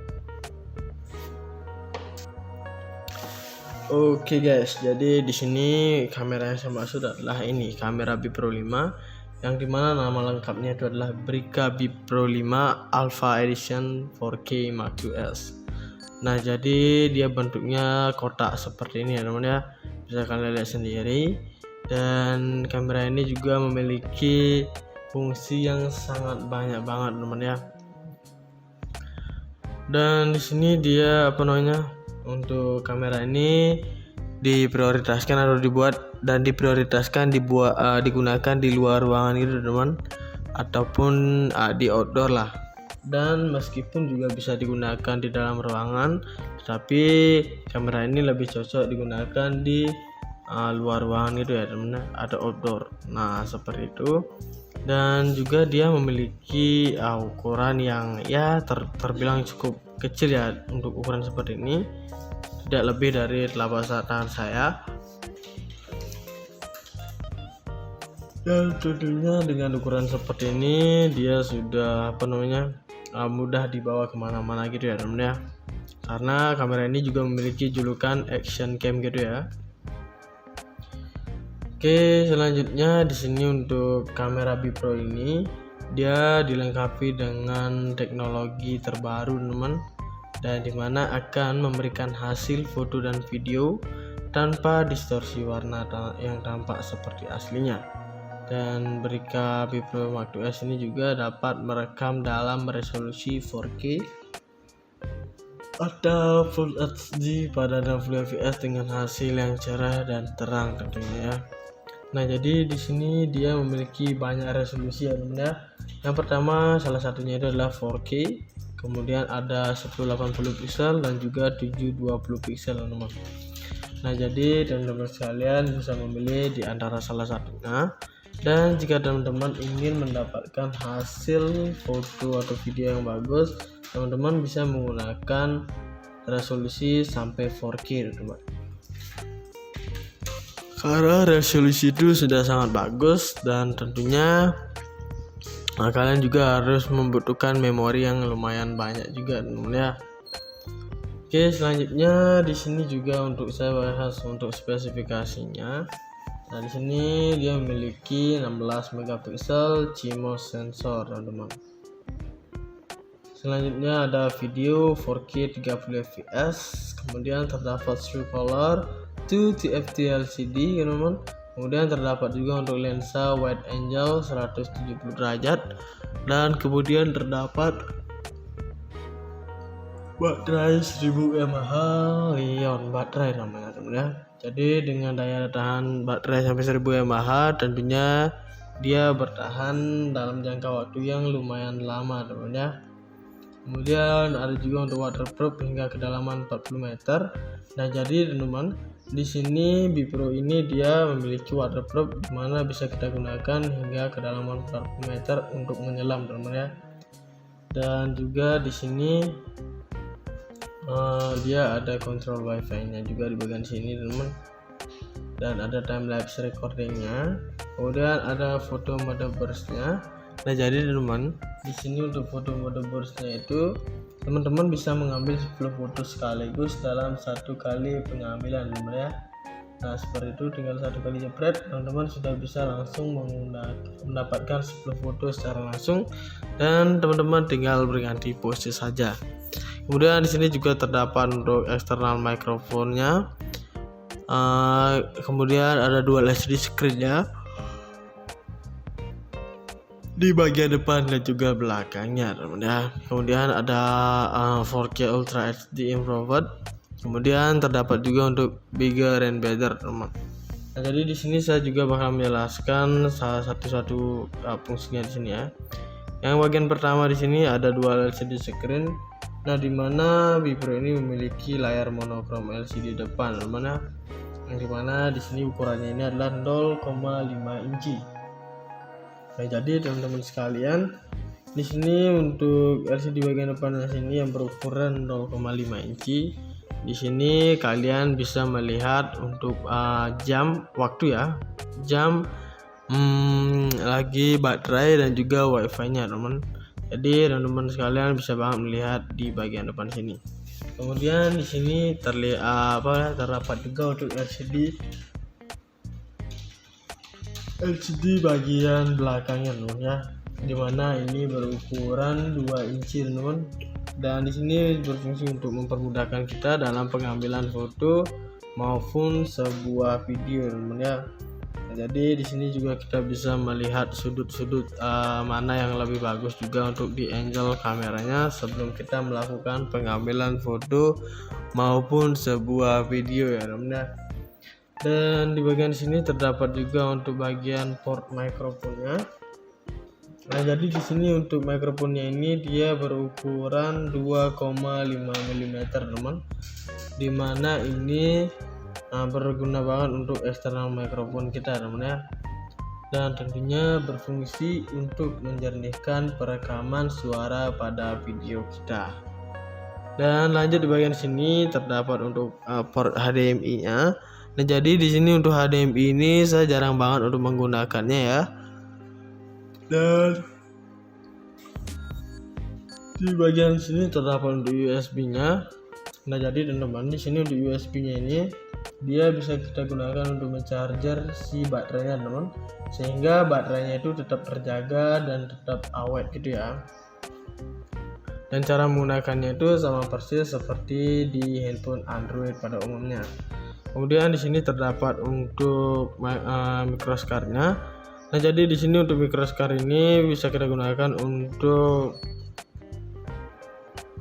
Oke guys, jadi di sini kamera yang saya maksud adalah ini kamera Bipro 5 yang dimana nama lengkapnya itu adalah Brica Bipro 5 Alpha Edition 4K Mark II-S. Nah, jadi dia bentuknya kotak seperti ini ya teman ya, bisa kalian lihat sendiri. Dan kamera ini juga memiliki fungsi yang sangat banyak banget teman ya. Dan di sini dia untuk kamera ini diprioritaskan atau digunakan di luar ruangan gitu teman, ataupun di outdoor lah. Dan meskipun juga bisa digunakan di dalam ruangan, tetapi kamera ini lebih cocok digunakan di luar ruangan gitu ya teman, atau outdoor. Nah, seperti itu. Dan juga dia memiliki ukuran yang ya terbilang cukup kecil ya untuk ukuran seperti ini, tidak lebih dari telapak tangan saya. Dan tentunya dengan ukuran seperti ini dia sudah mudah dibawa kemana-mana gitu ya teman ya. karena kamera ini juga memiliki julukan action cam gitu ya. Oke, selanjutnya di sini untuk kamera Bipro ini dia dilengkapi dengan teknologi terbaru teman, dan dimana akan memberikan hasil foto dan video tanpa distorsi warna yang tampak seperti aslinya. Dan Berika Bipro Mark 2S ini juga dapat merekam dalam resolusi 4K atau Full HD pada 60 fps dengan hasil yang cerah dan terang tentunya ya. Nah, jadi di sini dia memiliki banyak resolusi ya teman ya. Yang pertama salah satunya itu adalah 4K, kemudian ada 1080 pixel dan juga 720 pixel teman. Nah, jadi teman-teman sekalian bisa memilih di antara salah satunya. Dan jika teman-teman ingin mendapatkan hasil foto atau video yang bagus, teman-teman bisa menggunakan resolusi sampai 4K teman. Karena resolusi itu sudah sangat bagus, dan tentunya kalian juga harus membutuhkan memori yang lumayan banyak juga teman ya. Oke, selanjutnya di sini juga untuk saya bahas untuk spesifikasinya. Nah, di sini dia memiliki 16 megapiksel CMOS sensor teman-teman. Selanjutnya ada video 4K 30 fps, kemudian terdapat true color 2 TFT LCD teman-teman. Kemudian terdapat juga untuk lensa wide angle 170 derajat, dan kemudian terdapat baterai 1000 mAh Li-ion baterai namanya teman ya. Jadi dengan daya tahan baterai sampai 1000 mAh, tentunya dia bertahan dalam jangka waktu yang lumayan lama teman ya. Kemudian ada juga untuk waterproof hingga kedalaman 40 meter. Nah, jadi teman-teman, di sini Bipro ini dia memiliki waterproof di mana bisa kita gunakan hingga kedalaman 40 meter untuk menyelam teman ya. Dan juga di sini dia ada kontrol wifi-nya juga di bagian sini teman, dan ada time lapse recordingnya. Kemudian ada foto mode burst-nya. Nah, jadi teman, di sini untuk foto mode burst-nya itu teman-teman bisa mengambil 10 foto sekaligus dalam satu kali pengambilan teman ya. Nah, seperti itu, tinggal satu kali jepret teman-teman sudah bisa langsung mendapatkan 10 foto secara langsung, dan teman-teman tinggal berganti pose saja. Kemudian di sini juga terdapat untuk eksternal mikrofonnya. Kemudian ada dual LCD screen-nya di bagian depan dan juga belakangnya teman ya. Kemudian ada 4K Ultra HD Improved. Kemudian terdapat juga untuk bigger and better teman. Nah, jadi di sini saya juga bakal menjelaskan salah satu fungsinya di sini ya. Yang bagian pertama di sini ada dual LCD screen. Nah, dimana Bipro ini memiliki layar monokrom LCD depan teman, yang dimana di sini ukurannya ini adalah 0,5 inci. Nah, jadi teman-teman sekalian, di sini untuk LCD bagian depannya sini yang berukuran 0,5 inci. Di sini kalian bisa melihat untuk jam waktu ya, jam, lagi baterai dan juga wifi-nya teman. Jadi teman-teman sekalian bisa banget melihat di bagian depan sini. Kemudian di sini terdapat juga untuk LCD bagian belakangnya teman ya, dimana ini berukuran 2 inci teman, dan di sini berfungsi untuk mempermudahkan kita dalam pengambilan foto maupun sebuah video teman ya. Nah, jadi di sini juga kita bisa melihat sudut-sudut mana yang lebih bagus juga untuk di angle kameranya sebelum kita melakukan pengambilan foto maupun sebuah video ya teman. Dan di bagian sini terdapat juga untuk bagian port mikrofonnya. Nah, jadi di sini untuk mikrofonnya ini dia berukuran 2,5 mm teman, dimana ini berguna banget untuk eksternal mikrofon kita teman ya, dan tentunya berfungsi untuk menjernihkan perekaman suara pada video kita. Dan lanjut di bagian sini terdapat untuk port HDMI-nya. Nah, jadi di sini untuk HDMI ini saya jarang banget untuk menggunakannya ya. Dan di bagian sini terdapat untuk USB-nya. Nah jadi teman-teman, di sini untuk USB-nya ini dia bisa kita gunakan untuk mencarger si baterainya teman, sehingga baterainya itu tetap terjaga dan tetap awet gitu ya. Dan cara menggunakannya itu sama persis seperti di handphone Android pada umumnya. Kemudian di sini terdapat untuk microscardnya. Nah jadi di sini untuk microscard ini bisa kita gunakan untuk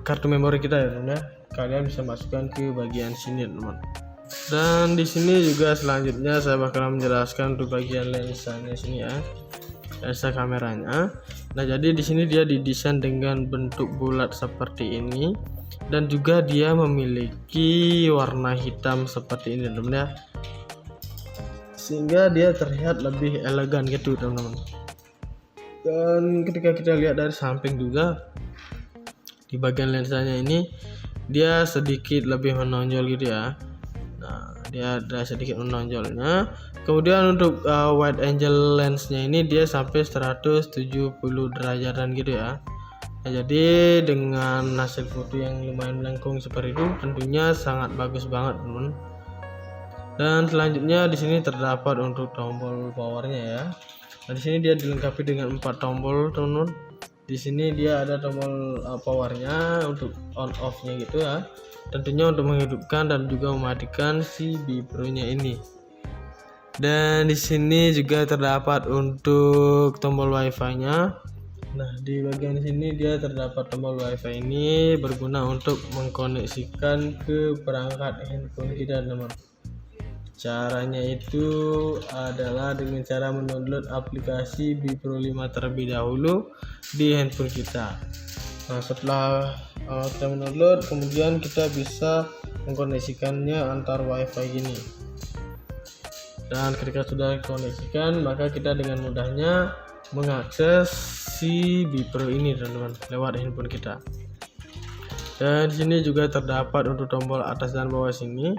kartu memori kita ya teman ya. Kalian bisa masukkan ke bagian sini teman. Dan di sini juga selanjutnya saya bakal menjelaskan untuk bagian lensanya sini ya, lensa kameranya. Nah jadi di sini dia didesain dengan bentuk bulat seperti ini, dan juga dia memiliki warna hitam seperti ini teman ya, sehingga dia terlihat lebih elegan gitu teman-teman. Dan ketika kita lihat dari samping juga, di bagian lensanya ini dia sedikit lebih menonjol gitu ya. Nah dia ada sedikit menonjolnya. Kemudian untuk wide angle lensnya ini dia sampai 170 derajatan gitu ya. Nah, jadi dengan hasil foto yang lumayan melengkung seperti itu tentunya sangat bagus banget teman. Dan selanjutnya di sini terdapat untuk tombol powernya ya. Nah di sini dia dilengkapi dengan 4 tombol teman-teman. Di sini dia ada tombol powernya untuk on off-nya gitu ya. Tentunya untuk menghidupkan dan juga mematikan si Bipro-nya ini. Dan di sini juga terdapat untuk tombol Wi-Fi-nya. Nah, di bagian sini dia terdapat tombol Wi-Fi ini berguna untuk mengkoneksikan ke perangkat handphone kita, teman. Caranya itu adalah dengan cara mendownload aplikasi Bipro 5 terlebih dahulu di handphone kita. Nah, setelah kita mendownload, kemudian kita bisa mengkoneksikannya antar Wi-Fi gini. Dan ketika sudah dikoneksikan, maka kita dengan mudahnya mengakses si Bipro ini teman-teman lewat handphone kita. Dan di sini juga terdapat untuk tombol atas dan bawah sini.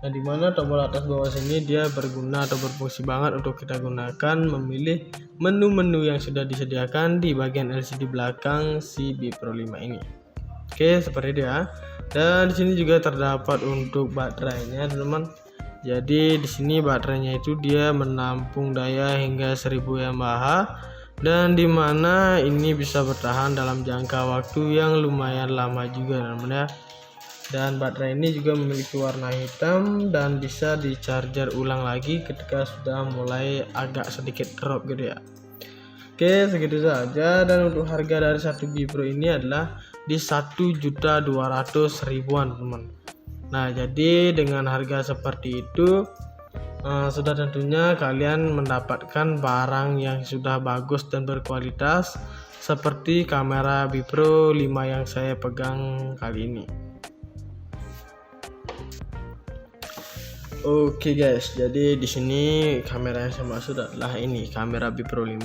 Nah, dimana tombol atas bawah sini dia berguna atau berfungsi banget untuk kita gunakan memilih menu-menu yang sudah disediakan di bagian LCD belakang si Bipro 5 ini. Oke, seperti itu ya. Dan di sini juga terdapat untuk baterainya, teman-teman. Jadi di sini baterainya itu dia menampung daya hingga 1000 mAh, dan dimana ini bisa bertahan dalam jangka waktu yang lumayan lama juga teman-teman ya. Dan baterai ini juga memiliki warna hitam dan bisa di charger ulang lagi ketika sudah mulai agak sedikit drop gitu ya. Oke, segitu saja. Dan untuk harga dari satu Bipro ini adalah di 1.200.000-an teman. Nah jadi dengan harga seperti itu sudah tentunya kalian mendapatkan barang yang sudah bagus dan berkualitas seperti kamera Bipro 5 yang saya pegang kali ini. Oke guys, jadi di sini kamera yang saya maksud adalah ini kamera Bipro 5,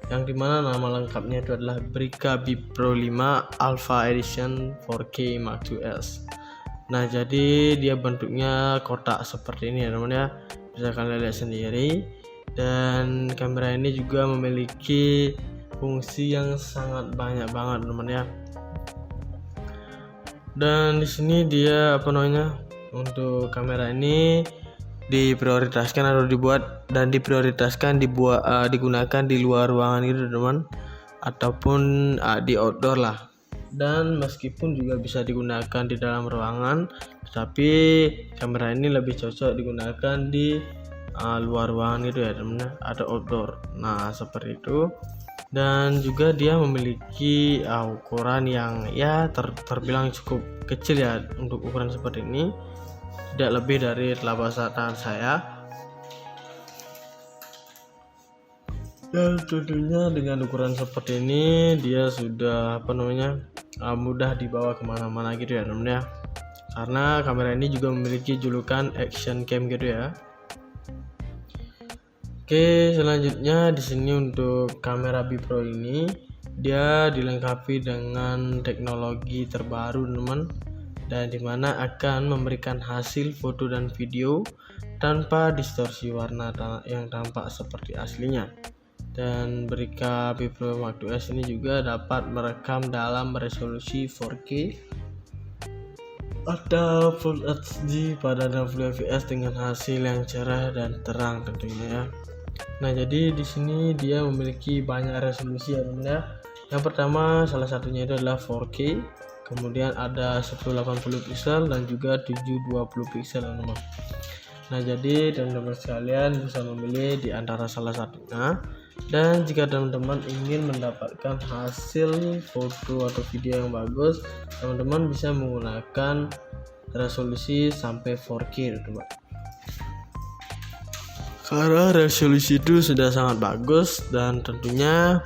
yang dimana nama lengkapnya itu adalah Brica Bipro 5 Alpha Edition 4K Mark IIs. Nah jadi dia bentuknya kotak seperti ini ya teman ya, bisa kalian lihat sendiri. Dan kamera ini juga memiliki fungsi yang sangat banyak banget teman ya. Dan di sini dia untuk kamera ini diprioritaskan atau digunakan di luar ruangan gitu teman, ataupun di outdoor lah. Dan meskipun juga bisa digunakan di dalam ruangan, tetapi kamera ini lebih cocok digunakan di luar ruangan gitu ya teman, atau outdoor. Nah seperti itu. Dan juga dia memiliki ukuran yang ya terbilang cukup kecil ya untuk ukuran seperti ini, tidak lebih dari telapak tangan saya. Dan tentunya dengan ukuran seperti ini dia sudah mudah dibawa kemana-mana gitu ya teman ya, karena kamera ini juga memiliki julukan action cam gitu ya. Oke, selanjutnya di sini untuk kamera Bipro ini dia dilengkapi dengan teknologi terbaru teman, dan dimana akan memberikan hasil foto dan video tanpa distorsi warna yang tampak seperti aslinya. Dan Brica Bipro Mark IIs ini juga dapat merekam dalam resolusi 4K Ada Full HD pada 60 fps dengan hasil yang cerah dan terang tentunya ya. Nah, jadi di sini dia memiliki banyak resolusi ya teman ya. Yang pertama salah satunya itu adalah 4K, kemudian ada 1080 pixel dan juga 720 pixel teman-teman. Nah, jadi teman-teman sekalian bisa memilih di antara salah satunya. Dan jika teman-teman ingin mendapatkan hasil foto atau video yang bagus, teman-teman bisa menggunakan resolusi sampai 4K teman-teman. Karena resolusi itu sudah sangat bagus dan tentunya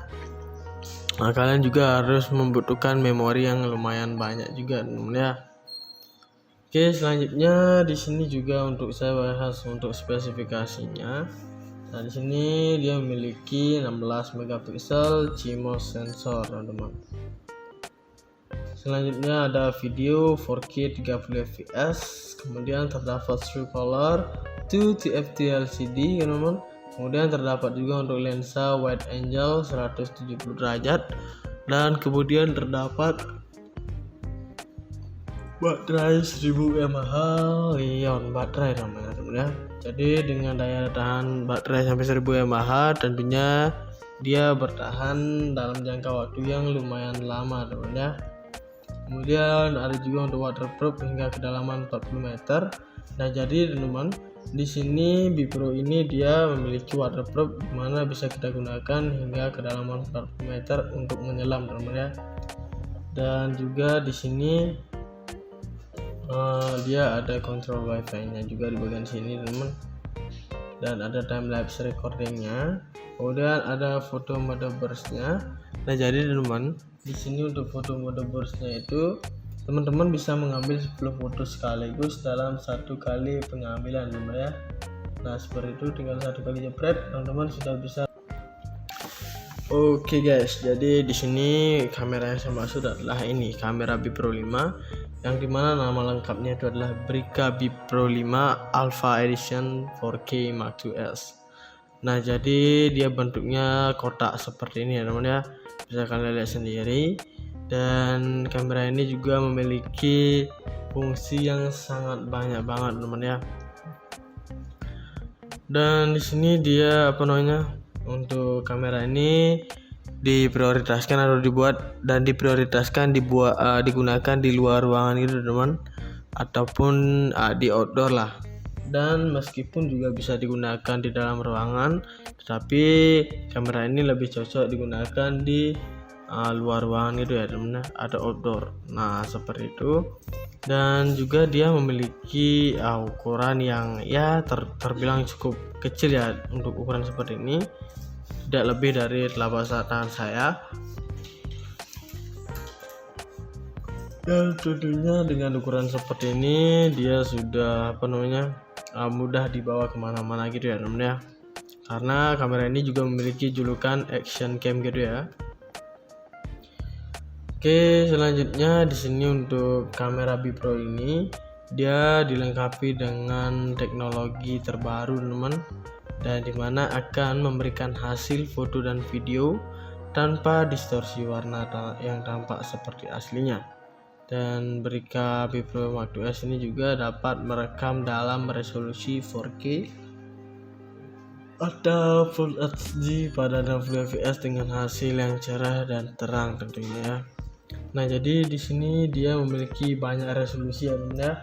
kalian juga harus membutuhkan memori yang lumayan banyak juga teman ya. Oke, selanjutnya di sini juga untuk saya bahas untuk spesifikasinya. Nah, di sini dia memiliki 16 megapiksel CMOS sensor teman-teman. Selanjutnya ada video 4K 30 fps, kemudian terdapat true color 2 TFT LCD teman-teman. Kemudian terdapat juga untuk lensa wide angle 170 derajat dan kemudian terdapat baterai 1000 mAh Li-ion baterai namanya teman ya. Jadi dengan daya tahan baterai sampai 1000 mAh tentunya dia bertahan dalam jangka waktu yang lumayan lama teman ya. Kemudian ada juga untuk waterproof hingga kedalaman 40 meter. Nah, jadi teman-teman di sini Bipro ini dia memiliki waterproof di mana bisa kita gunakan hingga kedalaman 40 meter untuk menyelam teman ya. Dan juga di sini dia ada kontrol wifi-nya juga di bagian sini teman, dan ada time lapse recordingnya. Kemudian ada foto mode burst-nya. Nah, jadi teman-teman di sini untuk foto mode burst-nya itu teman-teman bisa mengambil 10 foto sekaligus dalam satu kali pengambilan teman ya. Nah, seperti itu, tinggal satu kali jepret teman-teman sudah bisa. Oke guys, jadi di sini kamera yang saya maksud adalah ini kamera Bipro 5 yang dimana nama lengkapnya itu adalah Brica Bipro 5 Alpha Edition 4K Mark IIs. Nah, jadi dia bentuknya kotak seperti ini ya teman ya, bisa kalian lihat sendiri. Dan kamera ini juga memiliki fungsi yang sangat banyak banget teman ya. Dan di sini dia untuk kamera ini diprioritaskan atau digunakan di luar ruangan gitu teman, ataupun di outdoor lah. Dan meskipun juga bisa digunakan di dalam ruangan, tetapi kamera ini lebih cocok digunakan di luar ruangan gitu ya teman, atau outdoor. Nah, seperti itu. Dan juga dia memiliki ukuran yang ya terbilang cukup kecil ya untuk ukuran seperti ini, tidak lebih dari telapak tangan saya. Dan tentunya dengan ukuran seperti ini dia sudah mudah dibawa kemana-mana gitu ya teman ya, karena kamera ini juga memiliki julukan action cam gitu ya. Oke, selanjutnya di sini untuk kamera Bipro ini dia dilengkapi dengan teknologi terbaru teman, dan dimana akan memberikan hasil foto dan video tanpa distorsi warna yang tampak seperti aslinya. Dan Brica Bipro Mark IIs ini juga dapat merekam dalam resolusi 4K, ada Full HD pada 60 fps dengan hasil yang cerah dan terang tentunya ya. Nah, jadi di sini dia memiliki banyak resolusi ya teman ya.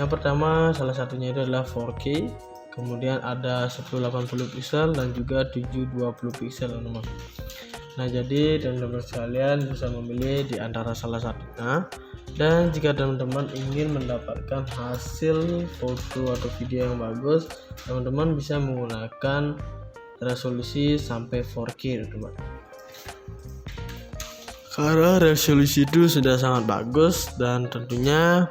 Yang pertama salah satunya itu adalah 4K, kemudian ada 1080 pixel dan juga 720 pixel teman. Nah, jadi teman-teman sekalian bisa memilih di antara salah satunya. Dan jika teman-teman ingin mendapatkan hasil foto atau video yang bagus, teman-teman bisa menggunakan resolusi sampai 4K teman. Karena resolusi itu sudah sangat bagus dan tentunya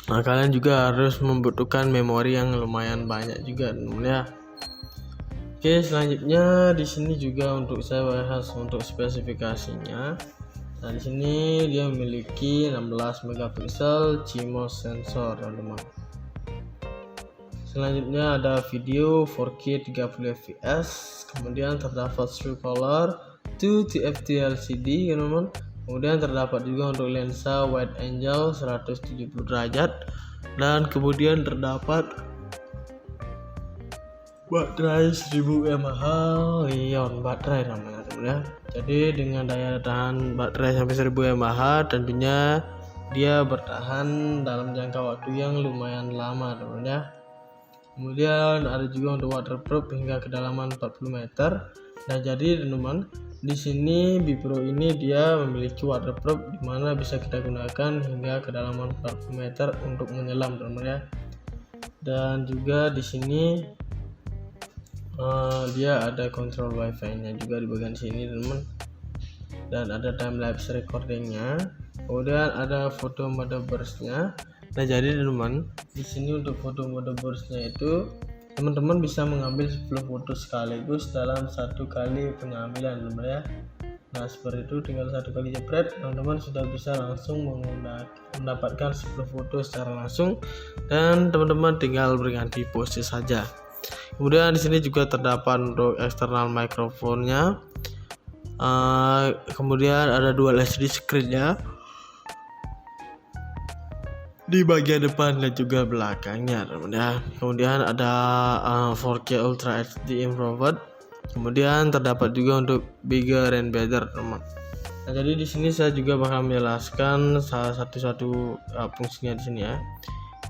kalian juga harus membutuhkan memori yang lumayan banyak juga teman ya. Oke, selanjutnya di sini juga untuk saya bahas untuk spesifikasinya. Nah, di sini dia memiliki 16 megapiksel CMOS sensor teman-teman. Selanjutnya ada video 4K 30 fps, kemudian terdapat true color 2 TFT LCD teman-teman. Kemudian terdapat juga untuk lensa wide angle 170 derajat, dan kemudian terdapat baterai 1000 mAh Li-ion baterai namanya ya. Jadi dengan daya tahan baterai sampai 1000 mAh, tentunya dia bertahan dalam jangka waktu yang lumayan lama teman ya. Kemudian ada juga untuk waterproof hingga kedalaman 40 meter. Nah, jadi teman-teman, di sini Bipro ini dia memiliki waterproof di mana bisa kita gunakan hingga kedalaman 40 meter untuk menyelam teman ya. Dan juga di sini dia ada kontrol wifi-nya juga di bagian sini teman, dan ada time lapse recordingnya. Kemudian ada foto mode burst-nya. Nah, jadi teman-teman, di sini untuk foto mode burst-nya itu teman-teman bisa mengambil 10 foto sekaligus dalam satu kali pengambilan teman ya. Nah, seperti itu, tinggal satu kali jepret teman-teman sudah bisa langsung mendapatkan 10 foto secara langsung, dan teman-teman tinggal berganti pose saja. Kemudian di sini juga terdapat untuk eksternal mikrofonnya. Kemudian ada dual LCD screen-nya di bagian depan dan juga belakangnya teman ya. Kemudian ada 4K Ultra HD Improved. Kemudian terdapat juga untuk bigger and better teman. Nah, jadi di sini saya juga bakal menjelaskan salah satu fungsinya di sini ya.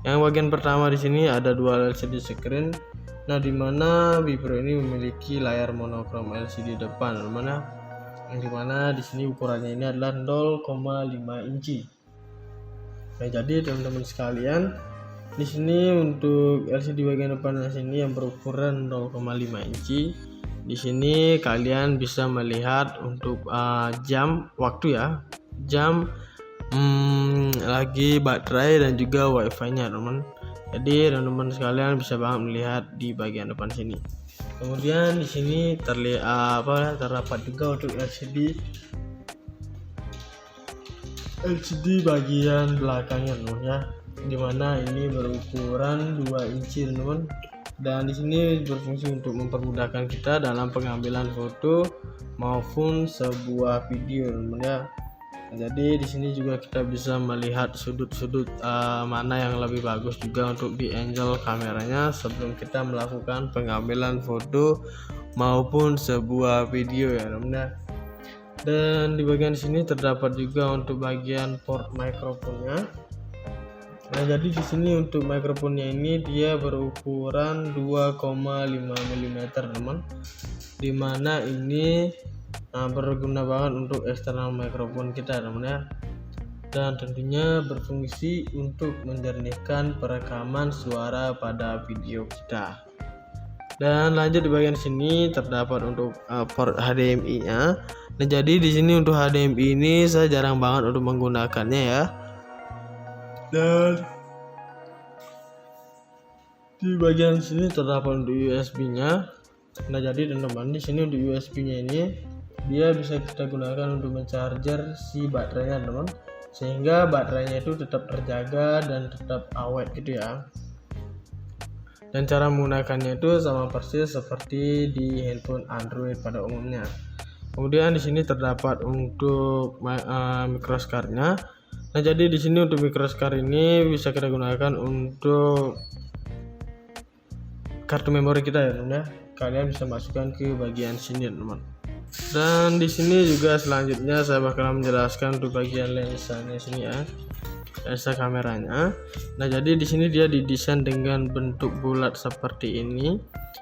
Yang bagian pertama di sini ada dual LCD screen. Nah, dimana Bipro ini memiliki layar monokrom LCD depan teman, yang dimana di sini ukurannya ini adalah 0,5 inci. Nah, jadi teman-teman sekalian, di sini untuk LCD bagian depannya sini yang berukuran 0,5 inci. Di sini kalian bisa melihat untuk jam waktu ya, jam, lagi baterai dan juga wifi-nya teman. Jadi teman-teman sekalian bisa banget melihat di bagian depan sini. Kemudian di sini terdapat juga untuk LCD bagian belakangnya teman ya, dimana ini berukuran 2 inci teman, dan di sini berfungsi untuk mempermudahkan kita dalam pengambilan foto maupun sebuah video teman ya. Jadi di sini juga kita bisa melihat sudut-sudut mana yang lebih bagus juga untuk di angle kameranya sebelum kita melakukan pengambilan foto maupun sebuah video ya teman. Dan di bagian sini terdapat juga untuk bagian port mikrofonnya. Nah, jadi di sini untuk mikrofonnya ini dia berukuran 2,5 mm teman, dimana ini berguna banget untuk eksternal mikrofon kita teman ya, dan tentunya berfungsi untuk menjernihkan perekaman suara pada video kita. Dan lanjut di bagian sini terdapat untuk port HDMI-nya. Nah, jadi di sini untuk HDMI ini saya jarang banget untuk menggunakannya ya. Dan di bagian sini terdapat untuk USB-nya. Nah, jadi teman-teman, di sini untuk USB-nya ini dia bisa kita gunakan untuk mencarger si baterainya teman, sehingga baterainya itu tetap terjaga dan tetap awet gitu ya. Dan cara menggunakannya itu sama persis seperti di handphone Android pada umumnya. Kemudian di sini terdapat untuk microscard-nya. Nah, jadi di sini untuk microscard ini bisa kita gunakan untuk kartu memori kita ya teman ya. Kalian bisa masukkan ke bagian sini teman. Dan di sini juga selanjutnya saya bakal menjelaskan untuk bagian lensanya sini ya, lensa kameranya. Nah, jadi di sini dia didesain dengan bentuk bulat seperti ini,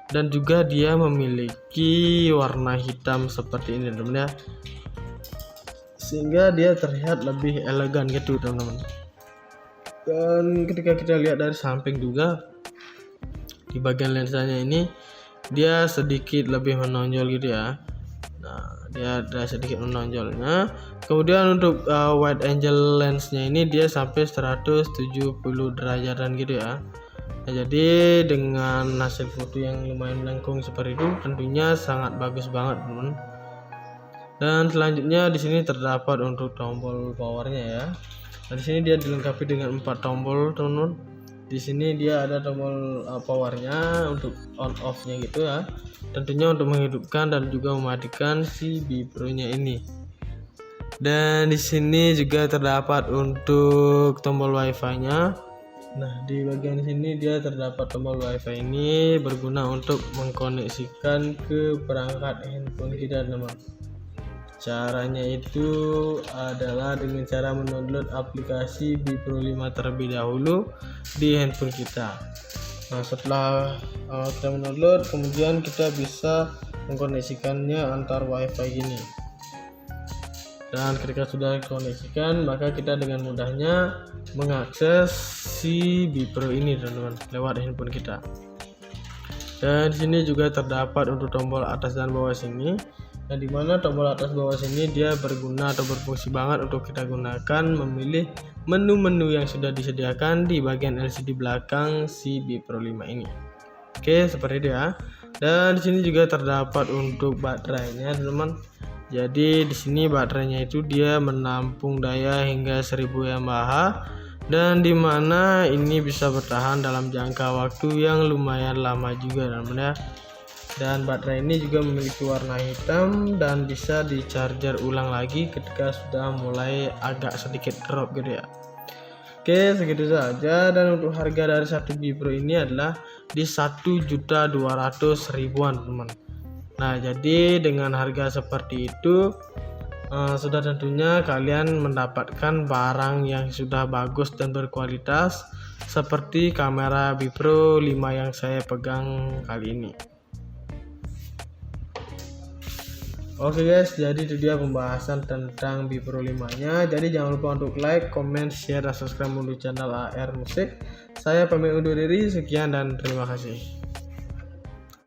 dan juga dia memiliki warna hitam seperti ini teman ya, sehingga dia terlihat lebih elegan gitu teman-teman. Dan ketika kita lihat dari samping juga di bagian lensanya ini dia sedikit lebih menonjol gitu ya. Nah, dia ada sedikit menonjolnya. Kemudian untuk wide angle lensnya ini dia sampai 170 derajatan gitu ya. Nah, jadi dengan hasil foto yang lumayan melengkung seperti itu tentunya sangat bagus banget teman. Dan selanjutnya di sini terdapat untuk tombol powernya ya. Nah, di sini dia dilengkapi dengan 4 tombol teman-teman. Di sini dia ada tombol powernya untuk on off-nya gitu ya. Tentunya untuk menghidupkan dan juga mematikan si Bipro-nya ini. Dan di sini juga terdapat untuk tombol wifi-nya. Nah, di bagian sini dia terdapat tombol wifi ini berguna untuk mengkoneksikan ke perangkat handphone kita, teman. Caranya itu adalah dengan cara mendownload aplikasi Bipro 5 terlebih dahulu di handphone kita. Nah, setelah kita mendownload, kemudian kita bisa mengkoneksikannya antar wifi gini. Dan ketika sudah dikoneksikan, maka kita dengan mudahnya mengakses si Bipro ini, teman-teman, lewat handphone kita. Dan di sini juga terdapat untuk tombol atas dan bawah sini. Nah, dimana tombol atas bawah sini dia berguna atau berfungsi banget untuk kita gunakan memilih menu-menu yang sudah disediakan di bagian LCD belakang si Bipro 5 ini. Oke, seperti itu ya. Dan di sini juga terdapat untuk baterainya, teman-teman. Jadi di sini baterainya itu dia menampung daya hingga 1000 mAh, dan dimana ini bisa bertahan dalam jangka waktu yang lumayan lama juga, teman-teman ya. Dan baterai ini juga memiliki warna hitam dan bisa di charger ulang lagi ketika sudah mulai agak sedikit drop gitu ya. Oke, segitu saja. Dan untuk harga dari satu Bipro ini adalah di 1.200.000-an, teman. Nah, jadi dengan harga seperti itu sudah tentunya kalian mendapatkan barang yang sudah bagus dan berkualitas seperti kamera Bipro 5 yang saya pegang kali ini. Oke guys, jadi itu dia pembahasan tentang Bipro 5-nya. Jadi jangan lupa untuk like, comment, share, dan subscribe untuk channel AR Musik. Saya pamit undur diri, sekian dan terima kasih.